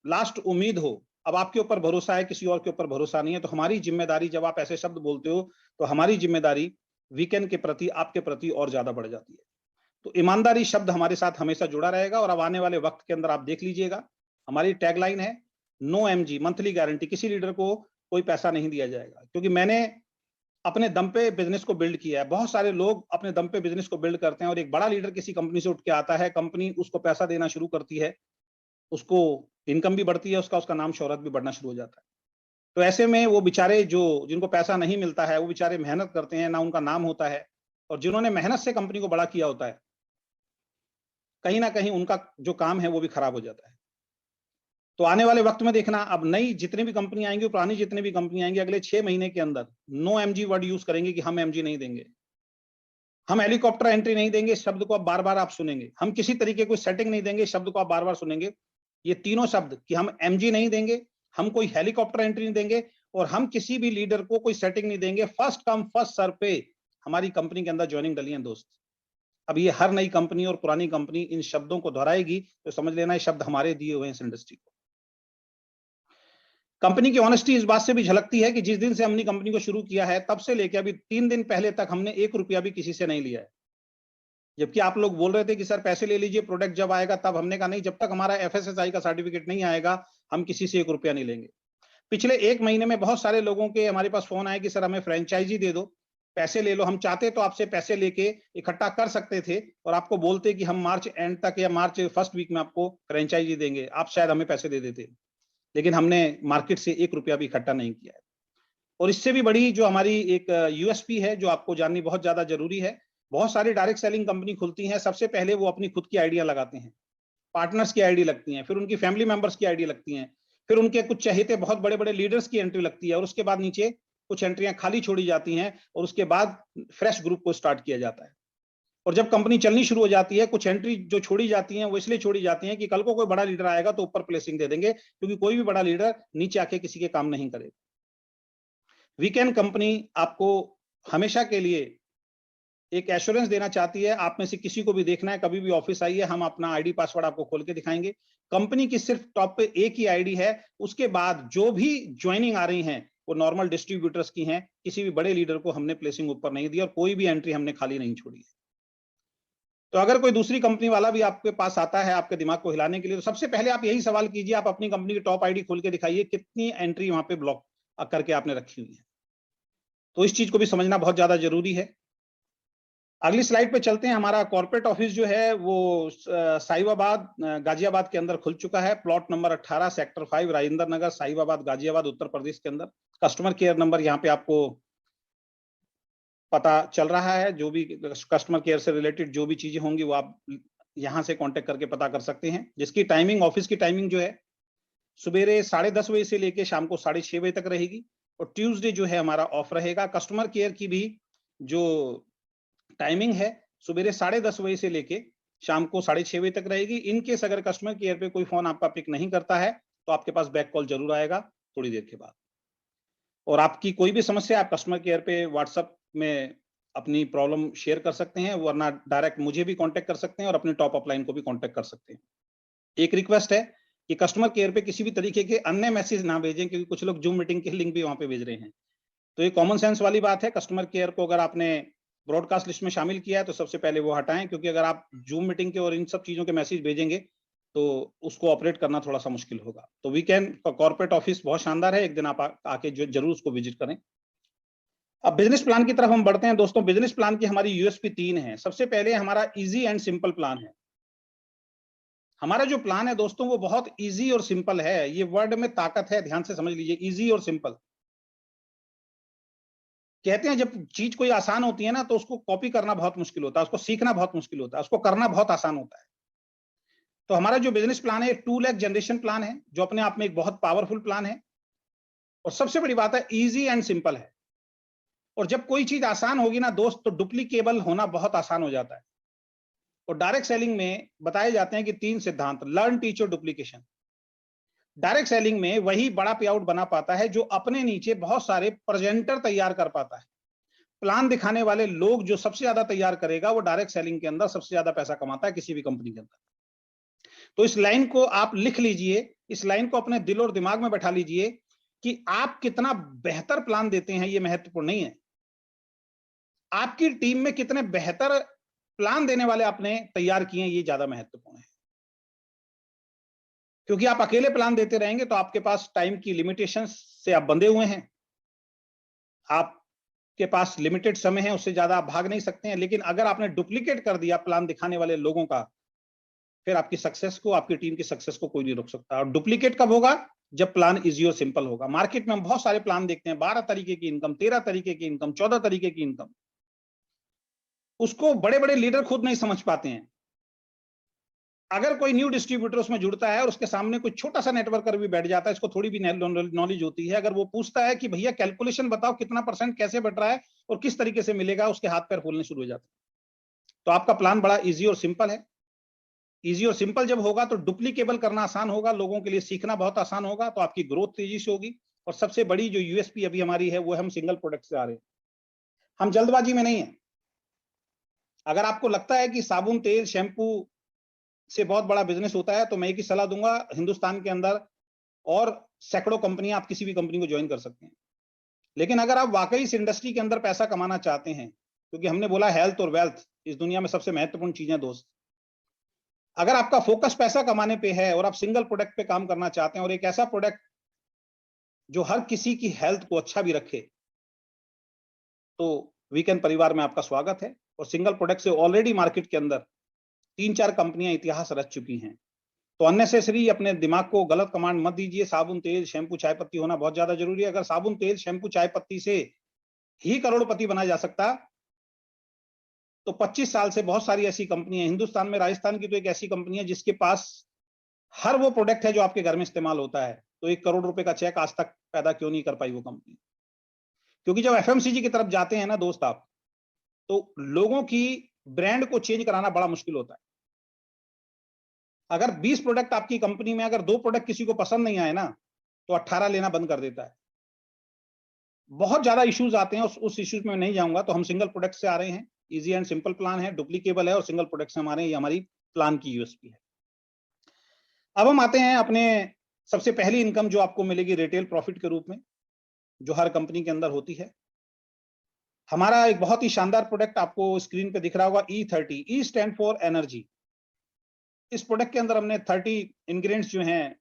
लास्ट उम्मीद हो, अब आपके ऊपर भरोसा है, किसी और के ऊपर भरोसा नहीं है। तो हमारी जिम्मेदारी, जब आप ऐसे शब्द बोलते हो तो हमारी जिम्मेदारी वीकेंड के प्रति, आपके प्रति और ज्यादा बढ़ जाती है। तो ईमानदारी शब्द हमारे साथ हमेशा जुड़ा रहेगा। और अब आने वाले वक्त के अंदर आप देख लीजिएगा, हमारी टैगलाइन है नो एमजी, मंथली गारंटी। किसी लीडर को कोई पैसा नहीं दिया जाएगा, क्योंकि मैंने अपने दम पे बिजनेस को बिल्ड किया है। बहुत सारे लोग अपने दम पे बिजनेस को बिल्ड करते हैं, और एक बड़ा लीडर किसी कंपनी से उठ के आता है, कंपनी उसको पैसा देना शुरू करती है, उसको इनकम भी बढ़ती है, उसका नाम शोहरत भी बढ़ना शुरू हो जाता है। तो ऐसे में वो बेचारे जो जिनको पैसा नहीं मिलता है, वो बेचारे मेहनत करते हैं, ना उनका नाम होता है, और जिन्होंने मेहनत से कंपनी को बड़ा किया होता है, कहीं ना कहीं उनका जो काम है वो भी खराब हो जाता है। तो आने वाले वक्त में देखना, अब नई जितनी भी कंपनी आएंगी, पुरानी जितनी भी कंपनी आएंगी, अगले 6 महीने के अंदर नो एमजी वर्ड यूज करेंगे कि हम एमजी नहीं देंगे, हम हेलीकॉप्टर एंट्री नहीं देंगे, शब्द को अब बार बार आप सुनेंगे। हम किसी तरीके कोई सेटिंग नहीं देंगे, शब्द को आप बार बार सुनेंगे। ये तीनों शब्द कि हम एमजी नहीं देंगे, हम कोई हेलीकॉप्टर एंट्री नहीं देंगे, और हम किसी भी लीडर को कोई सेटिंग नहीं देंगे। फर्स्ट कम फर्स्ट सर्व पे हमारी कंपनी के अंदर ज्वाइनिंग डली है दोस्त। अब ये हर नई कंपनी और पुरानी कंपनी इन शब्दों को दोहराएगी, तो समझ लेना ये शब्द हमारे दिए हुए हैं इस इंडस्ट्री को। कंपनी की ऑनेस्टी इस बात से भी झलकती है कि जिस दिन से हमने कंपनी को शुरू किया है, तब से लेकर अभी 3 दिन पहले तक हमने 1 रुपया भी किसी से नहीं लिया है। जबकि आप लोग बोल रहे थे कि सर पैसे ले लीजिए, प्रोडक्ट जब आएगा तब। हमने कहा नहीं, जब तक हमारा FSSAI का सर्टिफिकेट नहीं आएगा, हम किसी से 1 रुपया नहीं लेंगे। पिछले 1 महीने में बहुत सारे लोगों के हमारे पास फोन आए कि सर हमें फ्रेंचाइजी दे दो, पैसे ले लो। हम चाहते तो आपसे पैसे लेके इकट्ठा कर सकते थे, और आपको बोलते कि हम मार्च एंड तक या मार्च फर्स्ट वीक में आपको फ्रेंचाइजी देंगे, आप शायद हमें पैसे दे देते। लेकिन हमने मार्केट से 1 रुपया भी इकट्ठा नहीं किया है। और इससे भी बड़ी जो हमारी एक USP है, जो आपको जाननी बहुत ज्यादा जरूरी है, बहुत सारी डायरेक्ट सेलिंग कंपनी खुलती हैं, सबसे पहले वो अपनी खुद की आइडिया लगाते हैं, पार्टनर्स की आईडी लगती हैं, फिर उनकी फैमिली मेंबर्स की आईडी लगती हैं, फिर उनके कुछ चहेते बहुत बड़े बड़े लीडर्स की एंट्री लगती है, और उसके बाद नीचे कुछ एंट्रियां खाली छोड़ी जाती हैं, और उसके बाद फ्रेश ग्रुप को स्टार्ट किया जाता है। और जब कंपनी चलनी शुरू हो जाती है, कुछ एंट्री जो छोड़ी जाती हैं वो इसलिए छोड़ी जाती हैं कि कल को कोई बड़ा लीडर आएगा तो ऊपर प्लेसिंग दे देंगे, क्योंकि कोई भी बड़ा लीडर नीचे आके किसी के काम नहीं करेगा। वीकेंड कंपनी आपको हमेशा के लिए एक एश्योरेंस देना चाहती है। आप में से किसी को भी देखना है, कभी भी ऑफिस आइए, हम अपना आईडी पासवर्ड आपको खोल के दिखाएंगे। कंपनी की सिर्फ टॉप पे एक ही आईडी है, उसके बाद जो भी ज्वाइनिंग आ रही हैं वो नॉर्मल डिस्ट्रीब्यूटर्स की हैं। किसी भी बड़े लीडर को हमने प्लेसिंग ऊपर नहीं दी, और कोई भी एंट्री हमने खाली नहीं छोड़ी है। तो अगर कोई दूसरी कंपनी वाला भी आपके पास आता है आपके दिमाग को हिलाने के लिए, तो सबसे पहले आप यही सवाल कीजिए, आप अपनी कंपनी की टॉप आईडी खोल के दिखाइए, कितनी एंट्री वहां पे ब्लॉक करके आपने रखी हुई है। तो इस चीज को भी समझना बहुत ज्यादा जरूरी है। अगली स्लाइड पे चलते हैं। हमारा कॉर्पोरेट ऑफिस जो है वो साहिबाबाद गाजियाबाद के अंदर खुल चुका है। Plot number 18 sector 5 Rajendra Nagar, Sahibabad Ghaziabad, Uttar Pradesh के अंदर। कस्टमर केयर नंबर यहाँ पे आपको पता चल रहा है। जो भी कस्टमर केयर से रिलेटेड जो भी चीजें होंगी वो आप यहाँ से कांटेक्ट करके पता कर सकते हैं। जिसकी टाइमिंग, ऑफिस की टाइमिंग जो है सुबेरे 10:30 बजे से लेके शाम को 6:30 बजे तक रहेगी, और ट्यूसडे जो है हमारा ऑफ रहेगा। कस्टमर केयर की भी जो टाइमिंग है सुबेरे 10:30 बजे से लेके शाम को 6:30 बजे तक रहेगी। इनकेस अगर कस्टमर केयर पे कोई फोन आपका पिक नहीं करता है तो आपके पास बैक कॉल जरूर आएगा थोड़ी देर के बाद। और आपकी कोई भी समस्या आप कस्टमर केयर पे व्हाट्सएप में अपनी प्रॉब्लम शेयर कर सकते हैं, वरना डायरेक्ट मुझे भी कांटेक्ट कर सकते हैं और अपनी टॉप अपलाइन को भी कांटेक्ट कर सकते हैं। एक रिक्वेस्ट है कि कस्टमर केयर पे किसी भी तरीके के अन्य मैसेज ना भेजें, क्योंकि कुछ लोग जूम मीटिंग के लिंक भी वहां पे भेज रहे हैं। तो ये कॉमन सेंस वाली बात है। कस्टमर केयर को अगर आपने ब्रॉडकास्ट लिस्ट में शामिल किया है तो सबसे पहले वो हटाएं, क्योंकि अगर आप जूम मीटिंग के और इन सब चीजों के मैसेज भेजेंगे तो उसको ऑपरेट करना थोड़ा सा मुश्किल होगा। तो वीकेंड का कॉर्पोरेट ऑफिस बहुत शानदार है, एक दिन आप आके जरूर उसको विजिट करें। अब बिजनेस प्लान की तरफ हम बढ़ते हैं दोस्तों। बिजनेस प्लान की हमारी USP 3 है। सबसे पहले हमारा इजी एंड सिंपल प्लान है। हमारा जो प्लान है दोस्तों वो बहुत इजी और सिंपल है। ये वर्ड में ताकत है, ध्यान से समझ लीजिए, इजी और सिंपल। कहते हैं जब चीज कोई आसान होती है ना तो उसको कॉपी करना बहुत मुश्किल होता है, उसको सीखना बहुत मुश्किल होता है, उसको करना बहुत आसान होता है। तो हमारा जो बिजनेस प्लान है 2 लाख जनरेशन प्लान है, जो अपने आप में एक बहुत पावरफुल प्लान है। और सबसे बड़ी बात है इजी एंड सिंपल है। और जब कोई चीज आसान होगी ना दोस्त तो डुप्लीकेबल होना बहुत आसान हो जाता है। और डायरेक्ट सेलिंग में बताए जाते हैं कि 3 सिद्धांत, लर्न, टीच और डुप्लीकेशन। डायरेक्ट सेलिंग में वही बड़ा पे आउट बना पाता है जो अपने नीचे बहुत सारे प्रेजेंटर तैयार कर पाता है। प्लान दिखाने वाले लोग जो सबसे ज्यादा तैयार करेगा वो डायरेक्ट सेलिंग के अंदर सबसे ज्यादा पैसा कमाता है किसी भी कंपनी के अंदर। तो इस लाइन को आप लिख लीजिए, इस लाइन को अपने दिल और दिमाग में बैठा लीजिए कि आप कितना बेहतर प्लान देते हैं, ये महत्वपूर्ण नहीं है। आपकी टीम में कितने बेहतर प्लान देने वाले आपने तैयार किए हैं, ये ज्यादा महत्वपूर्ण है। क्योंकि आप अकेले प्लान देते रहेंगे तो आपके पास टाइम की लिमिटेशंस से आप बंधे हुए हैं, आपके पास लिमिटेड समय है, उससे ज्यादा आप भाग नहीं सकते हैं। लेकिन अगर आपने डुप्लीकेट कर दिया प्लान दिखाने वाले लोगों का, फिर आपकी सक्सेस को, आपकी टीम की सक्सेस को कोई नहीं रोक सकता। और डुप्लीकेट कब होगा? जब प्लान इजी और सिंपल होगा। मार्केट में हम बहुत सारे प्लान देखते हैं, 12 तरीके की इनकम, 13 तरीके की इनकम, 14 तरीके की इनकम। उसको बड़े बड़े लीडर खुद नहीं समझ पाते हैं। अगर कोई न्यू डिस्ट्रीब्यूटर उसमें जुड़ता है और उसके सामने कोई छोटा सा नेटवर्कर भी बैठ जाता है, इसको थोड़ी भी नॉलेज होती है, अगर वो पूछता है कि भैया कैलकुलेशन बताओ कितना % कैसे बढ़ रहा है और किस तरीके से मिलेगा, उसके हाथ पैर फूलने शुरू हो जाते हैं। तो आपका प्लान बड़ा इजी और सिंपल है। इजी और सिंपल जब होगा तो डुप्लीकेबल करना आसान होगा, लोगों के लिए सीखना बहुत आसान होगा, तो आपकी ग्रोथ तेजी से होगी। और सबसे बड़ी जो यूएसपी अभी हमारी है वो हम सिंगल प्रोडक्ट से आ रहे हैं, हम जल्दबाजी में नहीं है। अगर आपको लगता है कि साबुन, तेल, शैम्पू से बहुत बड़ा बिजनेस होता है, तो मैं एक ही सलाह दूंगा, हिंदुस्तान के अंदर और सैकड़ों कंपनियां, आप किसी भी कंपनी को ज्वाइन कर सकते हैं। लेकिन अगर आप वाकई इस इंडस्ट्री के अंदर पैसा कमाना चाहते हैं, क्योंकि हमने बोला हेल्थ और वेल्थ इस दुनिया में सबसे महत्वपूर्ण चीजें दोस्त, अगर आपका फोकस पैसा कमाने पे है और आप सिंगल प्रोडक्ट पे काम करना चाहते हैं और एक ऐसा प्रोडक्ट जो हर किसी की हेल्थ को अच्छा भी रखे, तो वीकेंड परिवार में आपका स्वागत है। और सिंगल प्रोडक्ट से ऑलरेडी मार्केट के अंदर 3-4 कंपनियां इतिहास रच चुकी हैं। तो अननेसेसरी अपने दिमाग को गलत कमांड मत दीजिए। साबुन, तेल, शैम्पू, चाय पत्ती होना बहुत ज्यादा जरूरी है। अगर साबुन, तेल, शैम्पू, चाय पत्ती से ही करोड़पति बना जा सकता, तो 25 साल से बहुत सारी ऐसी कंपनियां हिंदुस्तान में, राजस्थान की तो एक ऐसी कंपनी है जिसके पास हर वो प्रोडक्ट है जो आपके घर में इस्तेमाल होता है। तो 1 करोड़ रुपए का चेक आज तक पैदा क्यों नहीं कर पाई वो कंपनी? क्योंकि जब एफएमसीजी की तरफ जाते हैं ना दोस्त आप, तो लोगों की ब्रांड को चेंज कराना बड़ा मुश्किल होता है। अगर 20 प्रोडक्ट आपकी कंपनी में, अगर 2 प्रोडक्ट किसी को पसंद नहीं आए ना, तो 18 लेना बंद कर देता है। बहुत ज्यादा इश्यूज आते हैं, उस इश्यूज में नहीं जाऊंगा। तो हम सिंगल प्रोडक्ट से आ रहे हैं, इजी एंड सिंपल प्लान है, डुप्लीकेबल है और सिंगल प्रोडक्ट से हमारे, ये हमारी प्लान की यूएसपी है। अब हम आते हैं अपने सबसे पहली इनकम जो आपको मिलेगी रिटेल प्रॉफिट के रूप में, जो हर कंपनी के अंदर होती है। हमारा एक बहुत ही शानदार प्रोडक्ट आपको स्क्रीन पे दिख रहा होगा, E30। E stand for energy. इस प्रोडक्ट के अंदर हमने 30 इंग्रेडिएंट्स जो हैं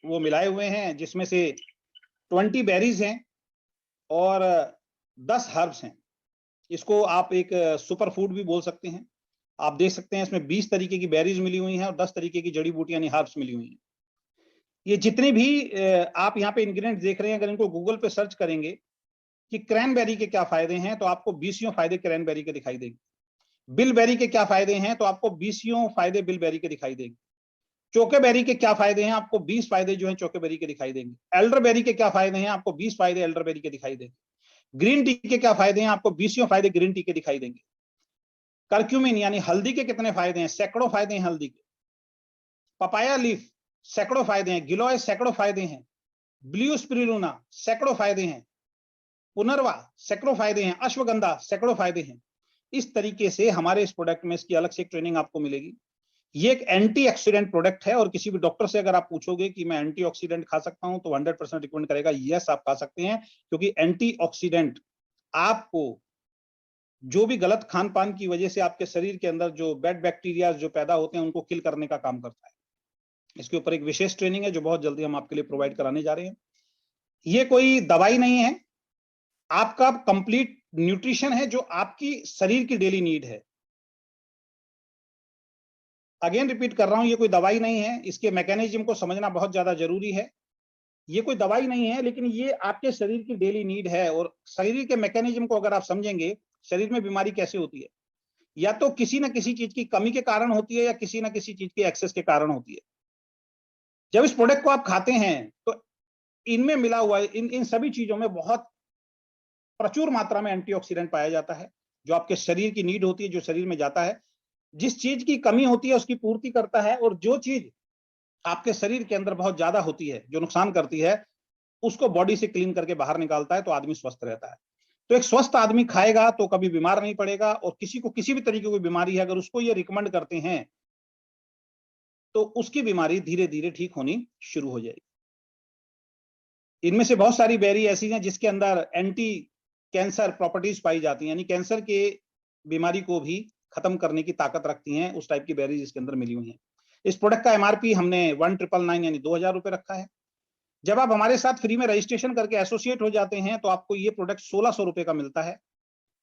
वो मिलाए हुए हैं, जिसमें से 20 बेरीज हैं और 10 हर्ब्स हैं। इसको आप एक सुपर फूड भी बोल सकते हैं। आप देख सकते हैं इसमें 20 तरीके की बेरीज मिली हुई हैं और 10 तरीके की जड़ी बूटियां यानी हर्ब्स मिली हुई हैं। ये जितने भी आप यहाँ पे इंग्रेडिएंट्स देख रहे हैं, अगर इनको गूगल पे सर्च करेंगे कि क्रैनबेरी के क्या फायदे हैं, तो आपको 20 फायदे क्रैनबेरी के दिखाई देंगे। बिलबेरी के क्या फायदे हैं, तो आपको 20 फायदे बिलबेरी के दिखाई देंगे। चोकेबेरी के क्या फायदे हैं, आपको 20 फायदे जो हैं चोकेबेरी के दिखाई देंगे। एल्डरबेरी के क्या फायदे हैं, आपको 20 फायदे एल्डरबेरी के दिखाई देंगे। ग्रीन टी के क्या फायदे हैं, आपको 20 फायदे ग्रीन टी के दिखाई देंगे। कर्क्यूमिन यानी हल्दी के कितने फायदे हैं, सैकड़ों फायदे हैं हल्दी के। पपाया लीफ, सैकड़ों फायदे हैं। गिलोय, सैकड़ों फायदे हैं। ब्लू स्पिरुलिना, सैकड़ों फायदे हैं। पुनर्वा, सैकड़ों फायदे हैं। अश्वगंधा, सैकड़ों फायदे हैं। इस तरीके से हमारे इस प्रोडक्ट में इसकी अलग से एक ट्रेनिंग आपको मिलेगी। ये एक एंटीऑक्सीडेंट प्रोडक्ट है और किसी भी डॉक्टर से अगर आप पूछोगे कि मैं एंटीऑक्सीडेंट खा सकता हूं, तो 100% रिकमेंड करेगा यस आप खा सकते हैं। क्योंकि एंटीऑक्सीडेंट आपको जो भी गलत खान पान की वजह से आपके शरीर के अंदर जो बैड बैक्टीरिया जो पैदा होते हैं उनको किल करने का काम करता है। इसके ऊपर एक विशेष ट्रेनिंग है जो बहुत जल्दी हम आपके लिए प्रोवाइड कराने जा रहे हैं। ये कोई दवाई नहीं है, आपका कंप्लीट न्यूट्रिशन है जो आपकी शरीर की डेली नीड है। अगेन रिपीट कर रहा हूं, ये कोई दवाई नहीं है, इसके मैकेनिज्म को समझना बहुत ज्यादा जरूरी है। ये कोई दवाई नहीं है, लेकिन ये आपके शरीर की डेली नीड है। और शरीर के मैकेनिज्म को अगर आप समझेंगे, शरीर में बीमारी कैसे होती है, या तो किसी ना किसी चीज की कमी के कारण होती है या किसी ना किसी चीज के एक्सेस के कारण होती है। जब इस प्रोडक्ट को आप खाते हैं तो इनमें मिला हुआ इन सभी चीजों में बहुत प्रचुर मात्रा में एंटीऑक्सीडेंट पाया जाता है, जो आपके शरीर की नीड होती है, जो शरीर में जाता है। जिस चीज की कमी होती है उसकी पूर्ति करता है, और जो चीज आपके शरीर के अंदर बहुत ज्यादा होती है, जो नुकसान करती है, उसको बॉडी से क्लीन करके बाहर निकालता है, तो आदमी स्वस्थ रहता है। तो एक स्वस्थ आदमी खाएगा तो कभी बीमार नहीं पड़ेगा, और किसी को किसी भी तरीके की बीमारी है, अगर उसको ये रिकमेंड करते हैं तो उसकी बीमारी धीरे धीरे ठीक होनी शुरू हो जाएगी। इनमें से बहुत सारी बेरी ऐसी हैं जिसके अंदर एंटी कैंसर प्रॉपर्टीज पाई जाती हैं, यानी कैंसर के बीमारी को भी खत्म करने की ताकत रखती हैं उस टाइप की बेरीज इसके अंदर मिली हुई हैं। इस प्रोडक्ट का एमआरपी हमने 1999 यानी 2000 रुपए रखा है। जब आप हमारे साथ फ्री में रजिस्ट्रेशन करके एसोसिएट हो जाते हैं तो आपको ये प्रोडक्ट 1600 रुपए का मिलता है।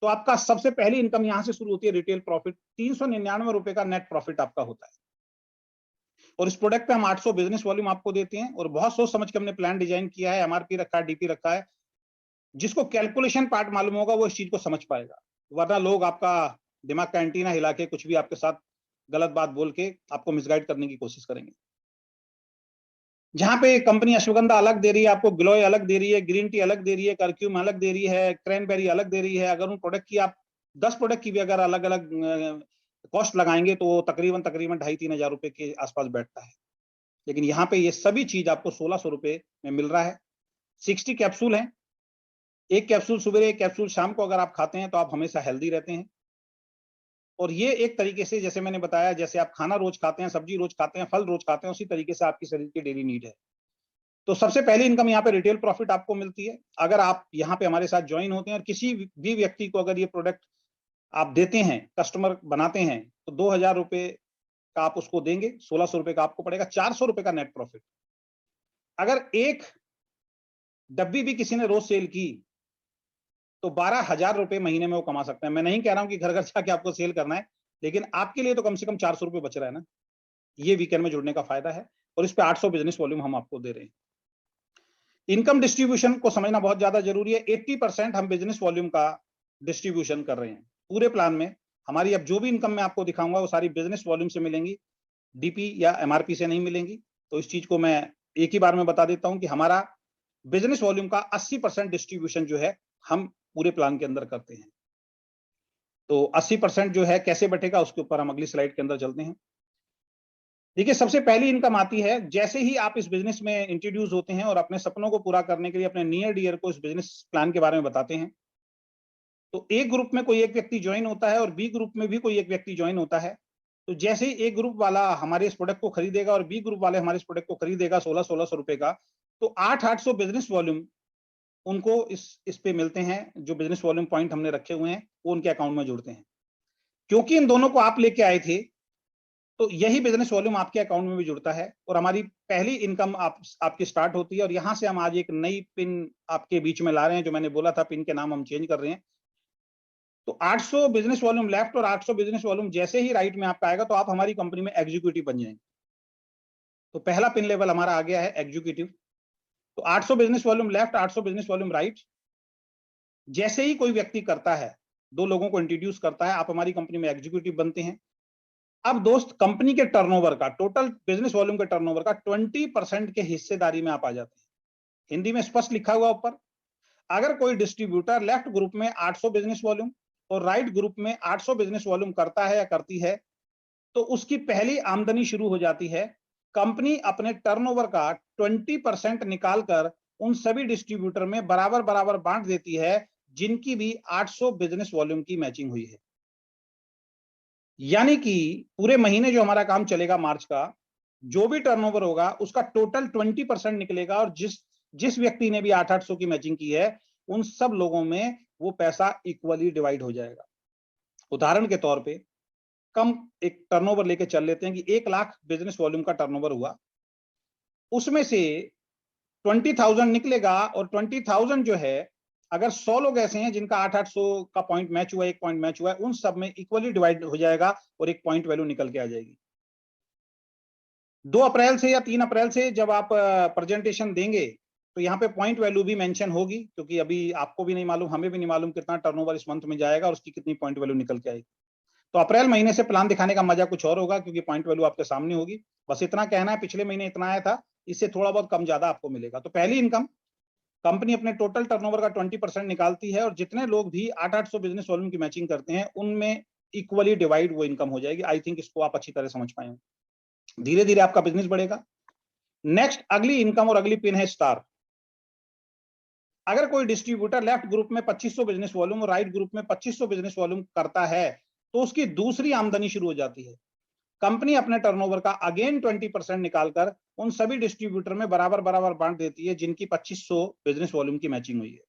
तो आपका सबसे पहली इनकम यहां से शुरू होती है, रिटेल प्रॉफिट 399 रुपए का नेट प्रॉफिट आपका होता है। और इस प्रोडक्ट पे हम 800 बिजनेस वॉल्यूम आपको देते हैं, और बहुत सोच समझ के हमने प्लान डिजाइन किया है, एमआरपी रखा है, डीपी रखा है। जिसको कैलकुलेशन पार्ट मालूम होगा वो इस चीज को समझ पाएगा, वरना लोग आपका दिमाग का एंटीना हिला के कुछ भी आपके साथ गलत बात बोल के आपको मिसगाइड करने की कोशिश करेंगे। जहां पे कंपनी अश्वगंधा अलग दे रही है, आपको ग्लोय अलग दे रही है, ग्रीन टी अलग दे रही है, कर्क्यूम अलग दे रही है, क्रैनबेरी अलग दे रही है, अगर उन प्रोडक्ट की आप 10 प्रोडक्ट की भी अगर अलग अलग कॉस्ट लगाएंगे तो तकरीबन 2,500-3,000 हजार रुपए के आसपास बैठता है। लेकिन यहाँ पे ये सभी चीज आपको 1600 रुपए में मिल रहा है। 60 कैप्सूल है, एक कैप्सूल सुबह, एक कैप्सूल शाम को अगर आप खाते हैं तो आप हमेशा हेल्दी रहते हैं। और ये एक तरीके से, जैसे मैंने बताया, जैसे आप खाना रोज खाते हैं, सब्जी रोज खाते हैं, फल रोज खाते हैं, उसी तरीके से आपकी शरीर की डेली नीड है। तो सबसे पहली इनकम यहाँ पे रिटेल प्रॉफिट आपको मिलती है। अगर आप यहाँ पे हमारे साथ ज्वाइन होते हैं और किसी भी व्यक्ति को अगर ये प्रोडक्ट आप देते हैं, कस्टमर बनाते हैं, तो 2000 रुपए का आप उसको देंगे, 1600 रुपए का आपको पड़ेगा, 400 रुपए का नेट प्रॉफिट। अगर एक डब्बी भी किसी ने रोज सेल की तो 12,000 रुपए महीने में वो कमा सकते हैं। मैं नहीं कह रहा हूं कि घर घर जाके आपको सेल करना है, लेकिन आपके लिए तो कम से कम 400 रुपए बच रहा है ना। ये वीकेंड में जुड़ने का फायदा है, और इस पे 800 बिजनेस वॉल्यूम हम आपको दे रहे हैं। इनकम डिस्ट्रीब्यूशन को समझना बहुत ज्यादा जरूरी है। 80% हम बिजनेस वॉल्यूम का डिस्ट्रीब्यूशन कर रहे हैं पूरे प्लान में। हमारी अब जो भी इनकम मैं आपको दिखाऊंगा वो सारी बिजनेस वॉल्यूम से मिलेंगी, डीपी या एमआरपी से नहीं मिलेंगी। तो इस चीज को मैं एक ही बार में बता देता हूं कि हमारा बिजनेस वॉल्यूम का 80% डिस्ट्रीब्यूशन जो है हम पूरे प्लान के अंदर करते हैं। तो 80% जो है कैसे बटेगा उसके ऊपर हम अगली स्लाइड के अंदर चलते हैं। देखिए, सबसे पहली इनकम आती है जैसे ही आप इस बिजनेस में इंट्रोड्यूस होते हैं और अपने सपनों को पूरा करने के लिए अपने नियर डियर को इस बिजनेस प्लान के बारे में बताते हैं। तो ए ग्रुप में कोई एक व्यक्ति ज्वाइन होता है और बी ग्रुप में भी कोई एक व्यक्ति ज्वाइन होता है। तो जैसे ही ए ग्रुप वाला हमारे इस प्रोडक्ट को खरीदेगा और बी ग्रुप वाले हमारे इस प्रोडक्ट को खरीदेगा 1600 रुपए का, तो 800 बिजनेस वॉल्यूम उनको इस पे मिलते हैं। जो बिजनेस वॉल्यूम पॉइंट हमने रखे हुए हैं वो उनके अकाउंट में जुड़ते हैं। क्योंकि इन दोनों को आप लेके आए थे तो यही बिजनेस वॉल्यूम आपके अकाउंट में भी जुड़ता है, और हमारी पहली इनकम आपकी स्टार्ट होती है। और यहां से हम आज एक नई पिन आपके बीच में ला रहे हैं, जो मैंने बोला था पिन के नाम हम चेंज कर रहे हैं। तो 800 बिजनेस वॉल्यूम लेफ्ट और 800 बिजनेस वॉल्यूम जैसे ही राइट में आपका आएगा तो आप हमारी कंपनी में एग्जीक्यूटिव बन जाएंगे। तो पहला पिन लेवल हमारा आ गया है एग्जीक्यूटिव। तो 800 business volume left, 800 business volume right जैसे ही कोई व्यक्ति करता है, 2 लोगों को इंट्रोड्यूस करता है, आप हमारी कंपनी में एग्जीक्यूटिव बनते हैं। अब दोस्त, कंपनी के टर्नओवर का, टोटल बिजनेस वॉल्यूम के टर्नओवर का 20% के हिस्सेदारी में आप आ जाते हैं। हिंदी में स्पष्ट लिखा हुआ ऊपर, अगर कोई डिस्ट्रीब्यूटर लेफ्ट ग्रुप में 800 बिजनेस वॉल्यूम और राइट ग्रुप में 800 बिजनेस वॉल्यूम करता है या करती है, तो उसकी पहली आमदनी शुरू हो जाती है। कंपनी अपने टर्नओवर का 20% निकालकर उन सभी डिस्ट्रीब्यूटर में बराबर बराबर बांट देती है जिनकी भी 800 बिजनेस वॉल्यूम की मैचिंग हुई है। यानी कि पूरे महीने जो हमारा काम चलेगा मार्च का, जो भी टर्नओवर होगा उसका टोटल 20% निकलेगा, और जिस व्यक्ति ने भी 800 की मैचिंग की है उन सब लोगों में वो पैसा इक्वली डिवाइड हो जाएगा। उदाहरण के तौर पे कम एक टर्नओवर लेके चल लेते हैं कि 1 लाख बिजनेस वॉल्यूम का टर्नओवर हुआ, उसमें से 20,000 निकलेगा, और 20,000 जो है, अगर 100 लोग ऐसे हैं जिनका 800 का पॉइंट मैच हुआ, 1 पॉइंट मैच हुआ है, उन सब में इक्वली डिवाइड हो जाएगा और एक पॉइंट वैल्यू निकल के आ जाएगी। 2 अप्रैल से या 3 अप्रैल से जब आप प्रेजेंटेशन देंगे तो यहाँ पे पॉइंट वैल्यू भी मेंशन होगी, क्योंकि अभी आपको भी नहीं मालूम, हमें भी नहीं मालूम कितना टर्नओवर इस मंथ में जाएगा और उसकी कितनी पॉइंट वैल्यू निकल के आएगी। तो अप्रैल महीने से प्लान दिखाने का मजा कुछ और होगा, क्योंकि पॉइंट वैल्यू आपके सामने होगी। बस इतना कहना है, पिछले महीने इतना आया था, इससे थोड़ा बहुत कम ज्यादा आपको मिलेगा। तो पहली इनकम, कंपनी अपने टोटल टर्नओवर का 20% निकालती है, और जितने लोग भी 800 बिजनेस वॉल्यूम की मैचिंग करते हैं उनमें इक्वली डिवाइड वो इनकम हो जाएगी। आई थिंक इसको आप अच्छी तरह समझ पाए। धीरे धीरे आपका बिजनेस बढ़ेगा। नेक्स्ट अगली इनकम और अगली पिन है स्टार। अगर कोई डिस्ट्रीब्यूटर लेफ्ट ग्रुप में 2500 बिजनेस वॉल्यूम और राइट ग्रुप में 2500 बिजनेस वॉल्यूम करता है तो उसकी दूसरी आमदनी शुरू हो जाती है। कंपनी अपने टर्नओवर का अगेन 20% निकालकर उन सभी डिस्ट्रीब्यूटर में बराबर बराबर बांट देती है जिनकी 2500 बिजनेस वॉल्यूम की मैचिंग हुई है।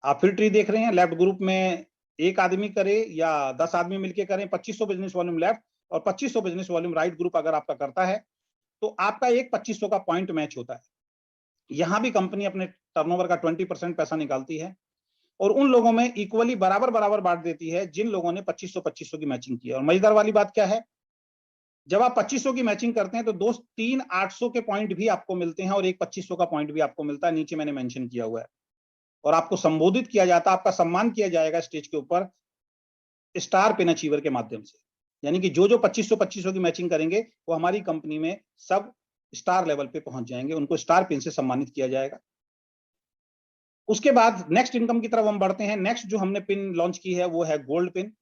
आप फिर ट्री देख रहे हैं, लेफ्ट ग्रुप में एक आदमी करे या 10 आदमी मिलकर करें, 2500 बिजनेस वॉल्यूम लेफ्ट और 2500 बिजनेस वॉल्यूम राइट ग्रुप अगर आपका करता है तो आपका एक 2500 का पॉइंट मैच होता है। यहां भी कंपनी अपने टर्नओवर का 20% पैसा निकालती है और उन लोगों में इक्वली बराबर बराबर बांट देती है जिन लोगों ने 2500 की मैचिंग की है। और मजेदार वाली बात क्या है, जब आप 2500 की मैचिंग करते हैं तो दोस्त 3 800 के पॉइंट भी आपको मिलते हैं और एक 2500 का पॉइंट भी आपको मिलता है, नीचे मैंने मेंशन किया हुआ है। और आपको संबोधित किया जाता है, आपका सम्मान किया जाएगा स्टेज के ऊपर स्टार पिन अचीवर के माध्यम से। यानी कि जो 2500 की मैचिंग करेंगे वो हमारी कंपनी में सब स्टार लेवल पे पहुंच जाएंगे, उनको स्टार पिन से सम्मानित किया जाएगा। उसके बाद नेक्स्ट इनकम की तरफ हम बढ़ते हैं। नेक्स्ट जो हमने पिन लॉन्च की है वो है गोल्ड पिन।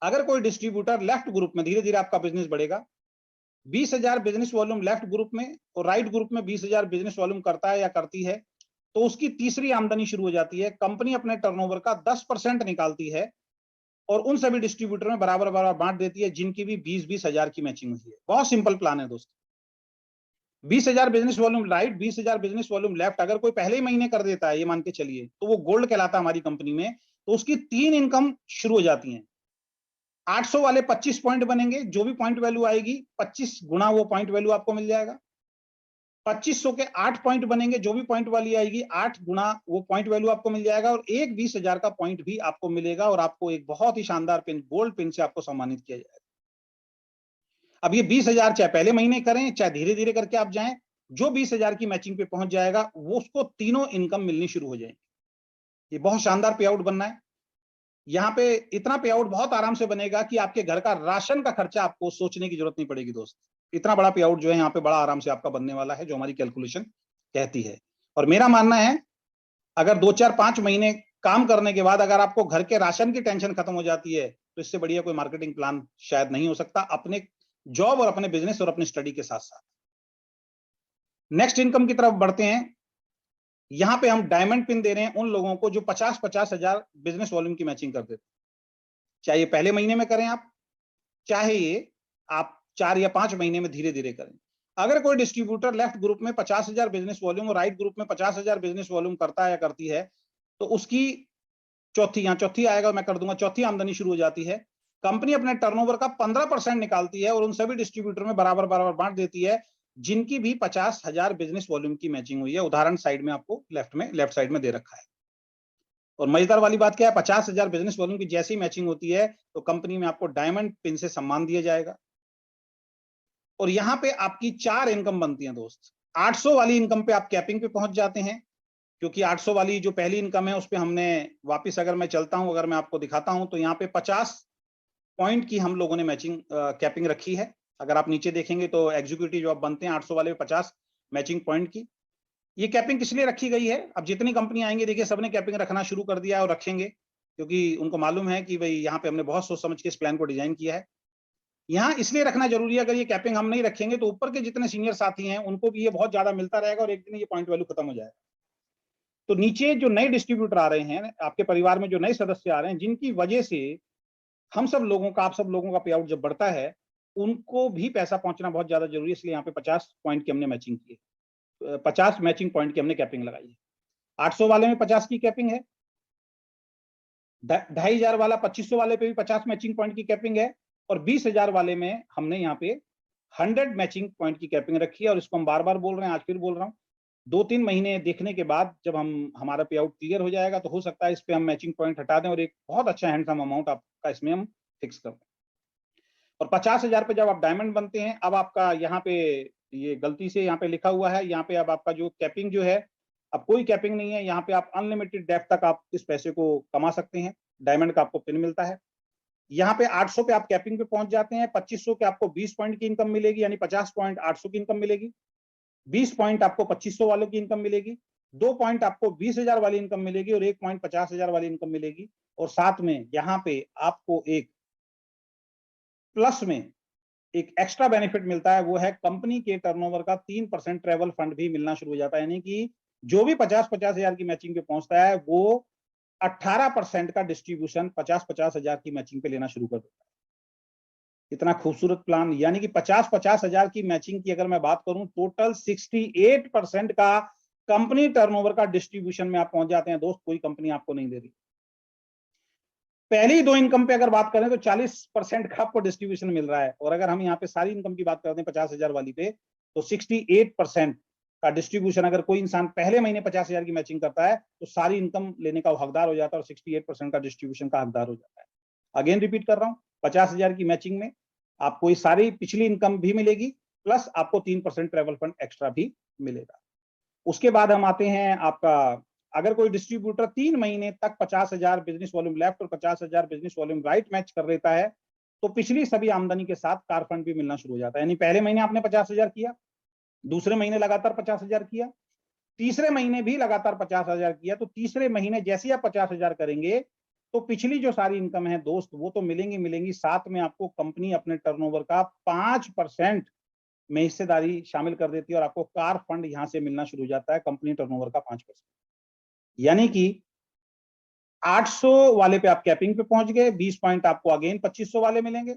अगर कोई डिस्ट्रीब्यूटर लेफ्ट ग्रुप में, धीरे धीरे आपका बिजनेस बढ़ेगा, 20,000 बिजनेस वॉल्यूम लेफ्ट ग्रुप में और राइट ग्रुप में 20,000 बिजनेस वॉल्यूम करता है या करती है तो उसकी तीसरी आमदनी शुरू हो जाती है। कंपनी अपने टर्नओवर का 10% निकालती है और उन सभी डिस्ट्रीब्यूटर में बराबर बराबर बांट देती है जिनकी भी 20-20 हजार की मैचिंग हुई है। बहुत सिंपल प्लान है दोस्तों। 20,000 business volume right, 20,000 business volume left अगर कोई पहले ही महीने कर देता है, ये मान के चलिए, तो वो गोल्ड कहलाता है हमारी कंपनी में। तो उसकी 3 इनकम शुरू हो जाती हैं। 800 वाले 25 पॉइंट बनेंगे, जो भी पॉइंट वैल्यू आएगी 25 गुना वो पॉइंट वैल्यू आपको मिल जाएगा। 2500 के 8 पॉइंट बनेंगे, जो भी पॉइंट वाली आएगी 8 गुना वो पॉइंट वैल्यू आपको मिल जाएगा और एक 20,000 का पॉइंट भी आपको मिलेगा और आपको एक बहुत ही शानदार पिन, गोल्ड पिन से आपको सम्मानित किया जाएगा। अब ये 20,000 चाहे पहले महीने करें चाहे धीरे धीरे करके आप जाएं, जो 20,000 की मैचिंग पे पहुंच जाएगा वो उसको तीनों इनकम मिलनी शुरू हो जाएंगी। ये बहुत शानदार पे आउट बनना है। यहाँ पे इतना पे आउट बहुत आराम से बनेगा कि आपके घर का राशन का खर्चा आपको सोचने की जरूरत नहीं पड़ेगी दोस्त। इतना बड़ा पे आउट जो है यहाँ पे बड़ा आराम से आपका बनने वाला है, जो हमारी कैलकुलेशन कहती है। और मेरा मानना है अगर 2-4-5 महीने काम करने के बाद अगर आपको घर के राशन की टेंशन खत्म हो जाती है तो इससे बढ़िया कोई मार्केटिंग प्लान शायद नहीं हो सकता, अपने जॉब और अपने बिजनेस और अपनी स्टडी के साथ साथ। नेक्स्ट इनकम की तरफ बढ़ते हैं। यहां पे हम डायमंड पिन दे रहे हैं उन लोगों को जो 50-50 हजार बिजनेस वॉल्यूम की मैचिंग कर देते, चाहे ये पहले महीने में करें आप, चाहे ये आप 4 या 5 महीने में धीरे धीरे करें। अगर कोई डिस्ट्रीब्यूटर लेफ्ट ग्रुप में 50,000 बिजनेस वॉल्यूम और राइट ग्रुप में 50,000 बिजनेस वॉल्यूम करता है या करती है तो उसकी चौथी आएगा, मैं कर दूंगा, चौथी आमदनी शुरू हो जाती है। कंपनी अपने टर्नओवर का 15% निकालती है और उन सभी डिस्ट्रीब्यूटर में बराबर बराबर बांट देती है जिनकी भी 50,000 बिजनेस वॉल्यूम की मैचिंग हुई है। उदाहरण साइड में आपको लेफ्ट साइड में दे रखा है। और मजेदार वाली बात क्या है, 50,000 बिजनेस वॉल्यूम की जैसी मैचिंग होती है तो कंपनी में आपको डायमंड पिन से सम्मान दिया जाएगा। और यहां पे आपकी 4 इनकम बनती है दोस्त। 800 वाली इनकम पे आप कैपिंग पे पहुंच जाते हैं, क्योंकि 800 वाली जो पहली इनकम है उस पे हमने वापस, अगर मैं चलता हूं, अगर मैं आपको दिखाता हूं तो यहाँ पे 50 पॉइंट की हम लोगों ने मैचिंग कैपिंग रखी है। अगर आप नीचे देखेंगे तो एग्जीक्यूटिव जो आप बनते हैं 800 वाले 50 मैचिंग पॉइंट की। ये कैपिंग किस लिए रखी गई है? अब जितनी कंपनी आएंगे देखिए सबने कैपिंग रखना शुरू कर दिया है और रखेंगे, क्योंकि उनको मालूम है कि भाई यहाँ पे हमने बहुत सोच समझ के इस प्लान को डिजाइन किया है। यहाँ इसलिए रखना जरूरी है, अगर ये कैपिंग हम नहीं रखेंगे तो ऊपर के जितने सीनियर साथी हैं उनको भी ये बहुत ज्यादा मिलता रहेगा और एक दिन ये पॉइंट वैल्यू खत्म हो जाएगा। तो नीचे जो नए डिस्ट्रीब्यूटर आ रहे हैं, आपके परिवार में जो नए सदस्य आ रहे हैं, जिनकी वजह से हम सब लोगों का, आप सब लोगों का पे आउट जब बढ़ता है, उनको भी पैसा पहुंचना बहुत ज्यादा जरूरी है। इसलिए यहाँ पे 50 पॉइंट की हमने मैचिंग की है, 50 मैचिंग पॉइंट की हमने कैपिंग लगाई है। 800 वाले में 50 की कैपिंग है, 2,500 वाला 2500 वाले पे भी 50 मैचिंग पॉइंट की कैपिंग है और 20,000 वाले में हमने यहाँ पे 100 मैचिंग पॉइंट की कैपिंग रखी है। और इसको हम बार बार बोल रहे हैं, आज फिर बोल रहा हूँ, 2-3 महीने देखने के बाद जब हमारा पे आउट क्लियर हो जाएगा तो हो सकता है इस पे हम मैचिंग पॉइंट हटा दें और एक बहुत अच्छा हैंडसम अमाउंट आपका इसमें हम फिक्स कर दें। और 50,000 पे जब आप डायमंड बनते हैं, अब आपका यहाँ पे ये गलती से यहाँ पे लिखा हुआ है, यहाँ पे अब आपका जो कैपिंग जो है, अब कोई कैपिंग नहीं है। यहाँ पे आप अनलिमिटेड डेप्थ तक आप इस पैसे को कमा सकते हैं। डायमंड का आपको पिन मिलता है। यहाँ पे 800 पे आप कैपिंग पे पहुंच जाते हैं, 2500 के आपको 20 पॉइंट की इनकम मिलेगी, यानी 50 पॉइंट 800 की इनकम मिलेगी। 20 पॉइंट आपको 2500 वालों की इनकम मिलेगी, 2 पॉइंट आपको 20,000 वाली इनकम मिलेगी और 1 पॉइंट 50,000 वाली इनकम मिलेगी। और साथ में यहाँ पे आपको एक प्लस में एक एक्स्ट्रा बेनिफिट मिलता है, वो है कंपनी के टर्नओवर का 3% ट्रेवल फंड भी मिलना शुरू हो जाता है। यानी कि जो भी 50-50 हजार की मैचिंग पे पहुंचता है वो 18% का डिस्ट्रीब्यूशन 50-50 हजार की मैचिंग पे लेना शुरू कर देता है। इतना खूबसूरत प्लान, यानी कि 50-50 हजार की मैचिंग की अगर मैं बात करूं, टोटल 68% का कंपनी टर्नओवर का डिस्ट्रीब्यूशन में आप पहुंच जाते हैं दोस्त। कोई कंपनी आपको नहीं दे रही। पहली दो इनकम पे अगर बात करें तो 40% का आपको डिस्ट्रीब्यूशन मिल रहा है, और अगर हम यहाँ पे सारी इनकम की बात करते हैं 50,000 वाली पे, तो 68% का डिस्ट्रीब्यूशन अगर कोई इंसान पहले महीने 50,000 की मैचिंग करता है तो सारी इनकम लेने का हकदार हो जाता है और 68% का डिस्ट्रीब्यूशन का हकदार हो जाता है। अगेन रिपीट कर रहा हूँ, 50,000 की मैचिंग में आपको ये सारी पिछली इनकम भी मिलेगी, प्लस आपको 3% ट्रेवल फंड एक्स्ट्रा भी मिलेगा। उसके बाद हम आते हैं आपका, अगर कोई डिस्ट्रीब्यूटर 3 महीने तक 50,000 बिजनेस वॉल्यूम लेफ्ट और 50,000 बिजनेस वॉल्यूम राइट मैच कर लेता है तो पिछली सभी आमदनी के साथ कार फंड भी मिलना शुरू हो जाता है। यानी पहले महीने आपने 50,000 किया, दूसरे महीने लगातार 50,000 किया, तीसरे महीने भी लगातार 50,000 किया, तो तीसरे महीने जैसे ही आप 50,000 करेंगे तो पिछली जो सारी इनकम है दोस्त वो तो मिलेंगी, साथ में आपको कंपनी अपने टर्नओवर का 5% में हिस्सेदारी शामिल कर देती है और आपको कार फंड यहां से मिलना शुरू हो जाता है, कंपनी टर्नओवर का 5%। यानी कि 800 वाले पे आप कैपिंग पे पहुंच गए, 20 पॉइंट आपको अगेन 2500 वाले मिलेंगे,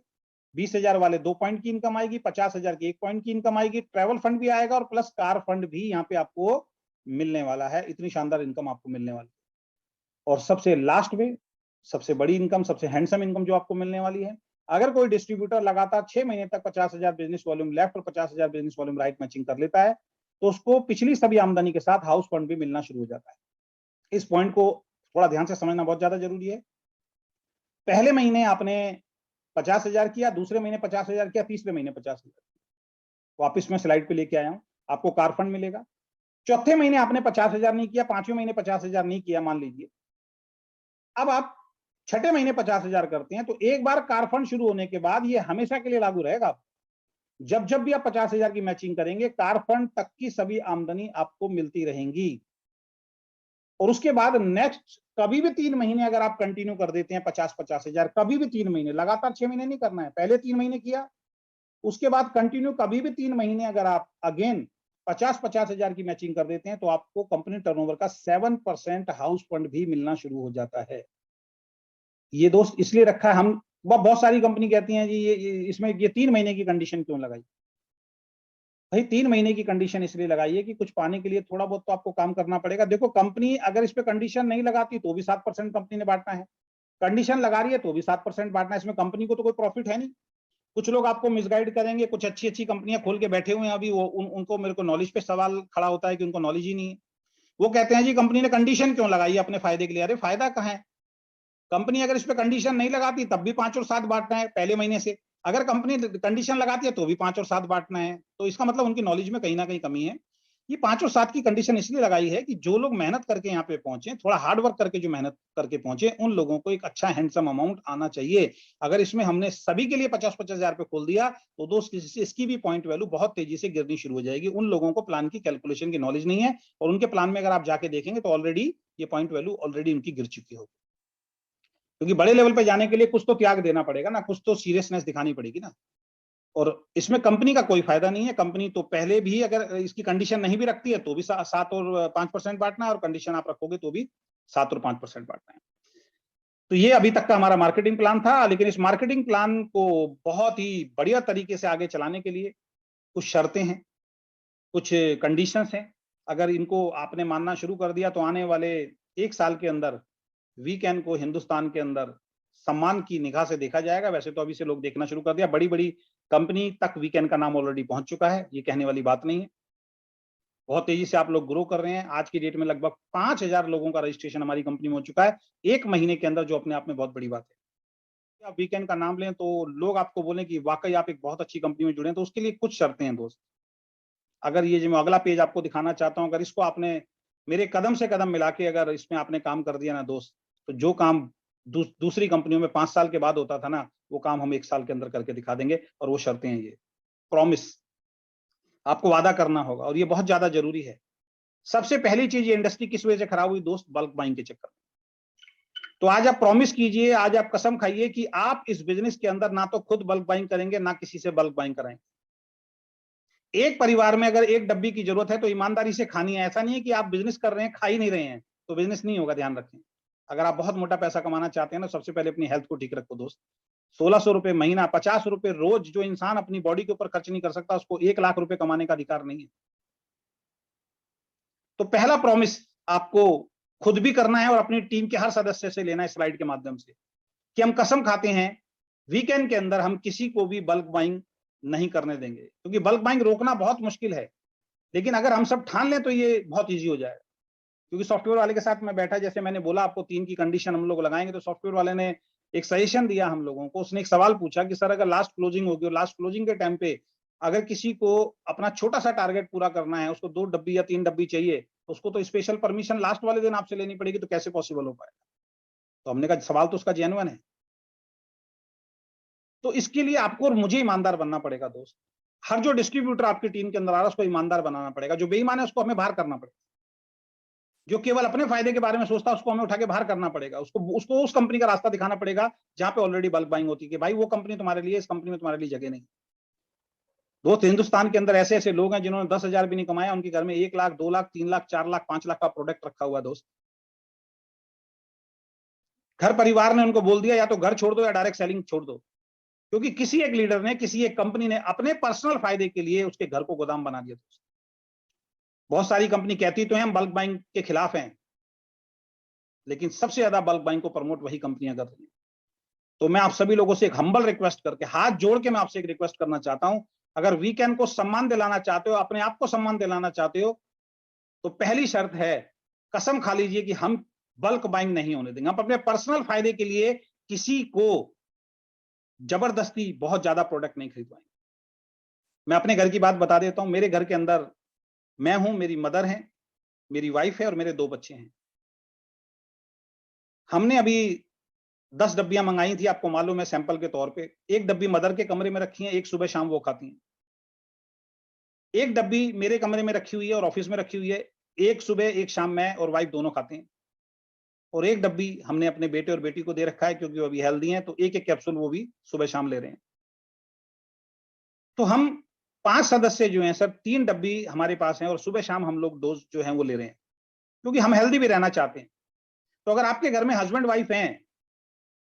20,000 वाले 2 पॉइंट की इनकम आएगी, 50,000 की 1 पॉइंट की इनकम आएगी, ट्रैवल फंड भी आएगा और प्लस कार फंड भी यहाँ पे आपको मिलने वाला है। इतनी शानदार इनकम आपको मिलने वाली है। और सबसे लास्ट में सबसे बड़ी इनकम, सबसे हैंडसम इनकम जो आपको मिलने वाली है, अगर कोई डिस्ट्रीब्यूटर लगातार 6 महीने तक 50,000 बिजनेस वॉल्यूम लेफ्ट और 50,000 बिजनेस वॉल्यूम राइट मैचिंग कर लेता है तो उसको पिछली सभी आमदनी के साथ हाउस फंड भी मिलना शुरू हो जाता है। इस पॉइंट को थोड़ा ध्यान से समझना बहुत ज्यादा जरूरी है। पहले महीने आपने 50,000 किया, दूसरे महीने 50,000 किया, तीसरे महीने 50,000, वापिस मैं स्लाइड पे लेके आया हूं, आपको कार फंड मिलेगा। चौथे महीने आपने 50,000 नहीं किया, पांचवें महीने 50,000 नहीं किया मान लीजिए, अब आप छठे महीने 50,000 करते हैं तो एक बार कार फंड शुरू होने के बाद ये हमेशा के लिए लागू रहेगा। जब जब भी आप 50,000 की मैचिंग करेंगे कार फंड तक की सभी आमदनी आपको मिलती रहेंगी। और उसके बाद नेक्स्ट कभी भी 3 महीने अगर आप कंटिन्यू कर देते हैं 50,000 कभी भी 3 महीने, लगातार 6 महीने नहीं करना है, पहले 3 महीने किया, उसके बाद कंटिन्यू कभी भी 3 महीने अगर आप अगेन 50,000 की मैचिंग कर देते हैं तो आपको कंपनी टर्नओवर का 7% हाउस फंड भी मिलना शुरू हो जाता है। ये दोस्त इसलिए रखा है, हम बहुत सारी कंपनी कहती हैं जी ये इसमें ये 3 महीने की कंडीशन क्यों लगाई? भाई 3 महीने की कंडीशन इसलिए लगाई है कि कुछ पाने के लिए थोड़ा बहुत तो आपको काम करना पड़ेगा। देखो कंपनी अगर इस पे कंडीशन नहीं लगाती तो भी 7% कंपनी ने बांटना है, कंडीशन लगा रही है तो भी 7% बांटना है, इसमें कंपनी को तो कोई प्रॉफिट है नहीं। कुछ लोग आपको मिसगाइड करेंगे, कुछ अच्छी अच्छी कंपनियां खोल के बैठे हुए हैं अभी, वो उनको मेरे को नॉलेज पे सवाल खड़ा होता है कि उनको नॉलेज ही नहीं है। वो कहते हैं जी कंपनी ने कंडीशन क्यों लगाई है अपने फायदे के लिए। अरे फायदा कहाँ है? कंपनी अगर इस पे कंडीशन नहीं लगाती तब भी 5 और 7 बांटना है पहले महीने से, अगर कंपनी कंडीशन लगाती है तो भी 5 और 7 बांटना है, तो इसका मतलब उनकी नॉलेज में कहीं ना कहीं कमी है। ये 5 और 7 की कंडीशन इसलिए लगाई है कि जो लोग मेहनत करके यहाँ पे पहुंचे, थोड़ा हार्ड वर्क करके जो मेहनत करके पहुंचे, उन लोगों को एक अच्छा हैंडसम अमाउंट आना चाहिए। अगर इसमें हमने सभी के लिए 50-50 हजार पे खोल दिया तो दोस्त इसकी भी पॉइंट वैल्यू बहुत तेजी से गिरनी शुरू हो जाएगी। उन लोगों को प्लान की कैलकुलेशन की नॉलेज नहीं है और उनके प्लान में अगर आप जाके देखेंगे तो ऑलरेडी ये पॉइंट वैल्यू ऑलरेडी उनकी गिर चुकी होगी। क्योंकि बड़े लेवल पे जाने के लिए कुछ तो त्याग देना पड़ेगा ना, कुछ तो सीरियसनेस दिखानी पड़ेगी ना। और इसमें कंपनी का कोई फायदा नहीं है। कंपनी तो पहले भी अगर इसकी कंडीशन नहीं भी रखती है तो भी 7 और 5% बांटना है, और कंडीशन आप रखोगे तो भी 7 और 5% बांटना है। तो ये अभी तक का हमारा मार्केटिंग प्लान था, लेकिन इस मार्केटिंग प्लान को बहुत ही बढ़िया तरीके से आगे चलाने के लिए कुछ शर्तें हैं, कुछ कंडीशंस हैं। अगर इनको आपने मानना शुरू कर दिया तो आने वाले 1 साल के अंदर वीकेंड को हिंदुस्तान के अंदर सम्मान की निगाह से देखा जाएगा। वैसे तो अभी से लोग देखना शुरू कर दिया, बड़ी बड़ी कंपनी तक वीकेंड का नाम ऑलरेडी पहुंच चुका है, ये कहने वाली बात नहीं है। बहुत तेजी से आप लोग ग्रो कर रहे हैं। आज की डेट में लगभग 5,000 लोगों का रजिस्ट्रेशन हमारी कंपनी में हो चुका है 1 महीने के अंदर, जो अपने आप में बहुत बड़ी बात है। आप वीकेंड का नाम लें तो लोग आपको बोले कि वाकई आप एक बहुत अच्छी कंपनी में जुड़े हैं, तो उसके लिए कुछ शर्तें हैं दोस्त। अगर ये जो मैं अगला पेज आपको दिखाना चाहता हूं, अगर इसको आपने मेरे कदम से कदम मिला के अगर इसमें आपने काम कर दिया ना दोस्त, तो जो काम दूसरी कंपनियों में 5 साल के बाद होता था ना, वो काम हम 1 साल के अंदर करके दिखा देंगे। और वो शर्तें हैं ये, प्रॉमिस, आपको वादा करना होगा और ये बहुत ज्यादा जरूरी है। सबसे पहली चीज, ये इंडस्ट्री किस वजह से खराब हुई दोस्त? बल्क बाइंग के चक्कर में। तो आज आप प्रॉमिस कीजिए, आज आप कसम खाइए कि आप इस बिजनेस के अंदर ना तो खुद बल्क बाइंग करेंगे, ना किसी से बल्क बाइंग कराएंगे। एक परिवार में अगर एक डब्बी की जरूरत है तो ईमानदारी से खानी है। ऐसा नहीं है कि आप बिजनेस कर रहे हैं, खा ही नहीं रहे हैं तो बिजनेस नहीं होगा, ध्यान रखें। अगर आप बहुत मोटा पैसा कमाना चाहते हैं ना, सबसे पहले अपनी हेल्थ को ठीक रखो दोस्त। 1600 रुपए महीना, 50 रुपए रोज जो इंसान अपनी बॉडी के ऊपर खर्च नहीं कर सकता, उसको 1 लाख रुपए कमाने का अधिकार नहीं है। तो पहला प्रॉमिस आपको खुद भी करना है और अपनी टीम के हर सदस्य से लेना है स्लाइड के माध्यम से, कि हम कसम खाते हैं वीकेंड के अंदर हम किसी को भी बल्क बाइंग नहीं करने देंगे, क्योंकि बल्क बाइंग रोकना बहुत मुश्किल है, लेकिन अगर हम सब ठान लें तो ये बहुत ईजी हो जाएगा। क्योंकि सॉफ्टवेयर वाले के साथ मैं बैठा, जैसे मैंने बोला आपको 3 की कंडीशन हम लोग लगाएंगे, तो सॉफ्टवेयर वाले ने एक सजेशन दिया हम लोगों को। उसने एक सवाल पूछा कि सर अगर लास्ट क्लोजिंग होगी और लास्ट क्लोजिंग के टाइम पे अगर किसी को अपना छोटा सा टारगेट पूरा करना है, उसको 2 डब्बी या 3 डब्बी चाहिए, तो उसको तो स्पेशल परमिशन लास्ट वाले दिन आपसे लेनी पड़ेगी, तो कैसे पॉसिबल हो पाएगा? तो हमने कहा सवाल तो उसका जेन्युइन है। तो इसके लिए आपको और मुझे ईमानदार बनना पड़ेगा दोस्त। हर जो डिस्ट्रीब्यूटर आपकी टीम के अंदर आ रहा है उसको ईमानदार बनाना पड़ेगा। जो बेईमान है उसको हमें बाहर करना पड़ेगा। जो केवल अपने फायदे के बारे में सोचता है उसको हमें उठा के बाहर करना पड़ेगा। उसको उस कंपनी का रास्ता दिखाना पड़ेगा जहां पे ऑलरेडी बल्क बाइंग होती है, कि भाई वो कंपनी तुम्हारे लिए, इस कंपनी में तुम्हारे लिए जगह नहीं। दोस्त, हिंदुस्तान के अंदर ऐसे ऐसे लोग हैं जिन्होंने 10,000 भी नहीं कमाया, उनके घर में 1 लाख, 2 लाख, 3 लाख, 4 लाख, 5 लाख का प्रोडक्ट रखा हुआ है दोस्त। घर परिवार ने उनको बोल दिया या तो घर छोड़ दो या डायरेक्ट सेलिंग छोड़ दो, क्योंकि किसी एक लीडर ने, किसी एक कंपनी ने अपने पर्सनल फायदे के लिए उसके घर को गोदाम बना दिया दोस्त। बहुत सारी कंपनी कहती तो है हम बल्क बाइंग के खिलाफ हैं, लेकिन सबसे ज्यादा बल्क बाइंग को प्रमोट वही कंपनियां कर रही हैं। तो मैं आप सभी लोगों से एक हम्बल रिक्वेस्ट करके, हाथ जोड़ के मैं आपसे एक रिक्वेस्ट करना चाहता हूं, अगर वीकेंड को सम्मान दिलाना चाहते हो, अपने आप को सम्मान दिलाना चाहते हो, तो पहली शर्त है, कसम खा लीजिए कि हम बल्क बाइंग नहीं होने देंगे। हम अपने पर्सनल फायदे के लिए किसी को जबरदस्ती बहुत ज्यादा प्रोडक्ट नहीं खरीदवाएंगे। मैं अपने घर की बात बता देता हूं। मेरे घर के अंदर मैं हूं, मेरी मदर है, मेरी वाइफ है और मेरे 2 बच्चे हैं। हमने अभी 10 डब्बियां मंगाई थी, आपको मालूम है, सैंपल के तौर पे। 1 डब्बी मदर के कमरे में रखी है, एक सुबह शाम वो खाती हैं। 1 डब्बी मेरे कमरे में रखी हुई है और ऑफिस में रखी हुई है। एक सुबह एक शाम मैं और वाइफ दोनों खाते हैं। और 1 डब्बी हमने अपने बेटे और बेटी को दे रखा है, क्योंकि वो अभी हेल्दी हैं, तो एक एक कैप्सूल वो भी सुबह शाम ले रहे हैं। तो हम 5 सदस्य जो हैं सर, 3 डब्बी हमारे पास हैं और सुबह शाम हम लोग डोज जो है वो ले रहे हैं, क्योंकि हम हेल्दी भी रहना चाहते हैं। तो अगर आपके घर में हस्बैंड वाइफ हैं,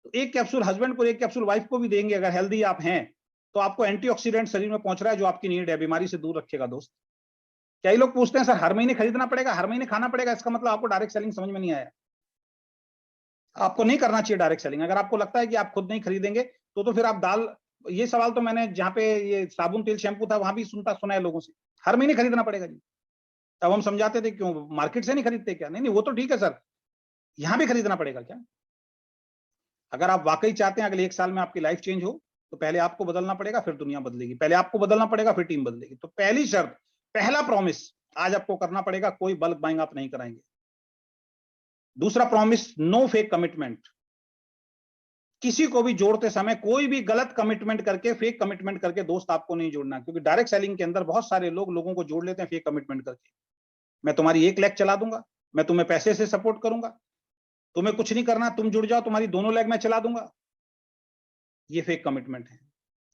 तो 1 कैप्सूल हस्बैंड को, 1 कैप्सूल वाइफ को भी देंगे। अगर हेल्दी आप हैं तो आपको एंटीऑक्सीडेंट शरीर में पहुंच रहा है, जो आपकी नीड है, बीमारी से दूर रखेगा दोस्त। कई लोग पूछते हैं सर हर महीने खरीदना पड़ेगा, हर महीने खाना पड़ेगा, इसका मतलब आपको डायरेक्ट सेलिंग समझ में नहीं आया। आपको नहीं करना चाहिए डायरेक्ट सेलिंग। अगर आपको लगता है कि आप खुद नहीं खरीदेंगे, तो फिर आप दाल, ये सवाल तो मैंने जहाँ पे ये साबुन तेल शैम्पू था वहां भी सुना है लोगों से, हर महीने खरीदना पड़ेगा जी। तब हम समझाते थे क्यों मार्केट से नहीं खरीदते क्या? नहीं नहीं, वो तो ठीक है सर, यहाँ भी खरीदना पड़ेगा क्या? अगर आप वाकई चाहते हैं अगले 1 साल में आपकी लाइफ चेंज हो, तो पहले आपको बदलना पड़ेगा, फिर दुनिया बदलेगी। पहले आपको बदलना पड़ेगा, फिर टीम बदलेगी। तो पहली शर्त, पहला प्रॉमिस आज आपको करना पड़ेगा, कोई बल्क बाइंग आप नहीं कराएंगे। दूसरा प्रॉमिस, नो फेक कमिटमेंट। किसी को भी जोड़ते समय कोई भी गलत कमिटमेंट करके, फेक कमिटमेंट करके दोस्त आपको नहीं जोड़ना, क्योंकि डायरेक्ट सेलिंग के अंदर बहुत सारे लोग लोगों को जोड़ लेते हैं फेक कमिटमेंट करके। मैं तुम्हारी 1 लेग चला दूंगा, मैं तुम्हें पैसे से सपोर्ट करूंगा, तुम्हें कुछ नहीं करना, तुम जुड़ जाओ, तुम्हारी दोनों लेग मैं चला दूंगा। ये फेक कमिटमेंट है।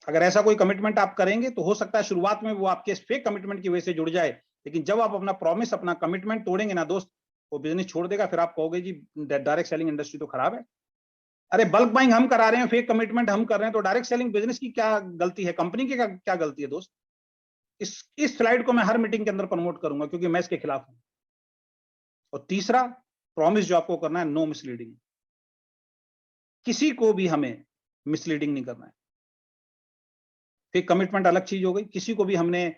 अगर ऐसा कोई कमिटमेंट आप करेंगे तो हो सकता है शुरुआत में वो आपके फेक कमिटमेंट की वजह से जुड़ जाए, लेकिन जब आप अपना प्रॉमिस, अपना कमिटमेंट तोड़ेंगे ना दोस्त, वो बिजनेस छोड़ देगा। फिर आप कहोगे जी डायरेक्ट सेलिंग इंडस्ट्री तो खराब है। अरे बल्क बाइंग हम करा रहे हैं, फेक कमिटमेंट हम कर रहे हैं, तो डायरेक्ट सेलिंग बिजनेस की क्या गलती है? कंपनी की क्या गलती है दोस्त? इस स्लाइड को मैं हर मीटिंग के अंदर प्रमोट करूंगा, क्योंकि मैं इसके खिलाफ हूं। और तीसरा प्रॉमिस जो आपको करना है, नो मिसलीडिंग। किसी को भी हमें मिसलीडिंग नहीं करना है। फेक कमिटमेंट अलग चीज हो गई, किसी को भी हमने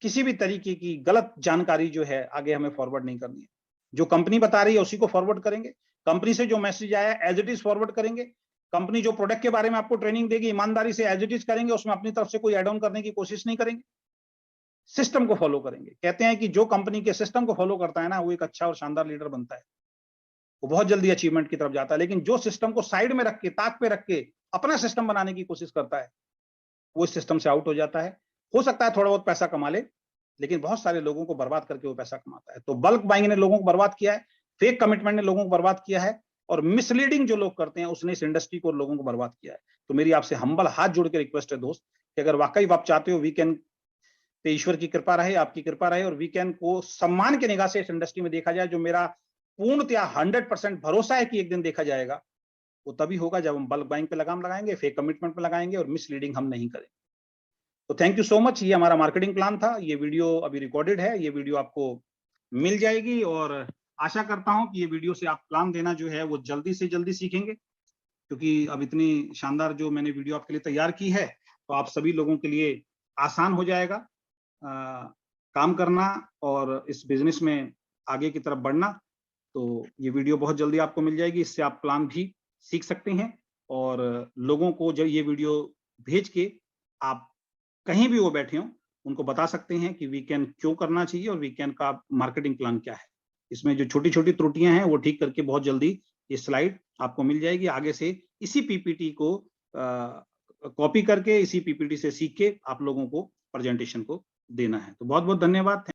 किसी भी तरीके की गलत जानकारी जो है आगे हमें फॉरवर्ड नहीं करनी है। जो कंपनी बता रही है उसी को फॉरवर्ड करेंगे। कंपनी से जो मैसेज आया एज इट इज फॉरवर्ड करेंगे। कंपनी जो प्रोडक्ट के बारे में आपको ट्रेनिंग देगी, ईमानदारी से एज इट इज करेंगे, उसमें अपनी तरफ से कोई एड ऑन करने की कोशिश नहीं करेंगे। सिस्टम को फॉलो करेंगे। कहते हैं कि जो कंपनी के सिस्टम को फॉलो करता है ना, वो एक अच्छा और शानदार लीडर बनता है, वो बहुत जल्दी अचीवमेंट की तरफ जाता है। लेकिन जो सिस्टम को साइड में रख के, ताक पे रख के अपना सिस्टम बनाने की कोशिश करता है, वो इस सिस्टम से आउट हो जाता है। हो सकता है थोड़ा बहुत पैसा कमा ले, लेकिन बहुत सारे लोगों को बर्बाद करके वो पैसा कमाता है। तो बल्क बाइंग ने लोगों को बर्बाद किया है, फेक कमिटमेंट ने लोगों को बर्बाद किया है, और मिसलीडिंग जो लोग करते हैं उसने इस इंडस्ट्री को, लोगों को बर्बाद किया है। तो मेरी आपसे हम्बल हाथ जोड़ के रिक्वेस्ट है दोस्त, कि अगर वाकई आप चाहते हो वीकेंड तो ईश्वर की कृपा रहे, आपकी कृपा रहे और वीकेंड को सम्मान की निगाह से इस इंडस्ट्री में देखा जाए, जो मेरा पूर्णतया 100% भरोसा है कि एक दिन देखा जाएगा। वो तभी होगा जब हम बल्क बाइंग पे लगाम लगाएंगे, फेक कमिटमेंट पे लगाएंगे और मिसलीडिंग हम नहीं करेंगे। तो थैंक यू सो मच। ये हमारा मार्केटिंग प्लान था। ये वीडियो अभी रिकॉर्डेड है, ये वीडियो आपको मिल जाएगी और आशा करता हूं कि ये वीडियो से आप प्लान देना जो है वो जल्दी से जल्दी सीखेंगे, क्योंकि अब इतनी शानदार जो मैंने वीडियो आपके लिए तैयार की है तो आप सभी लोगों के लिए आसान हो जाएगा काम करना और इस बिजनेस में आगे की तरफ बढ़ना। तो ये वीडियो बहुत जल्दी आपको मिल जाएगी, इससे आप प्लान भी सीख सकते हैं और लोगों को जब ये वीडियो भेज के आप कहीं भी वो बैठे हों उनको बता सकते हैं कि वीकेंड क्यों करना चाहिए और वीकेंड का मार्केटिंग प्लान क्या है। इसमें जो छोटी छोटी त्रुटियां हैं वो ठीक करके बहुत जल्दी ये स्लाइड आपको मिल जाएगी। आगे से इसी पीपीटी को कॉपी करके इसी पीपीटी से सीख के आप लोगों को प्रेजेंटेशन को देना है। तो बहुत बहुत धन्यवाद।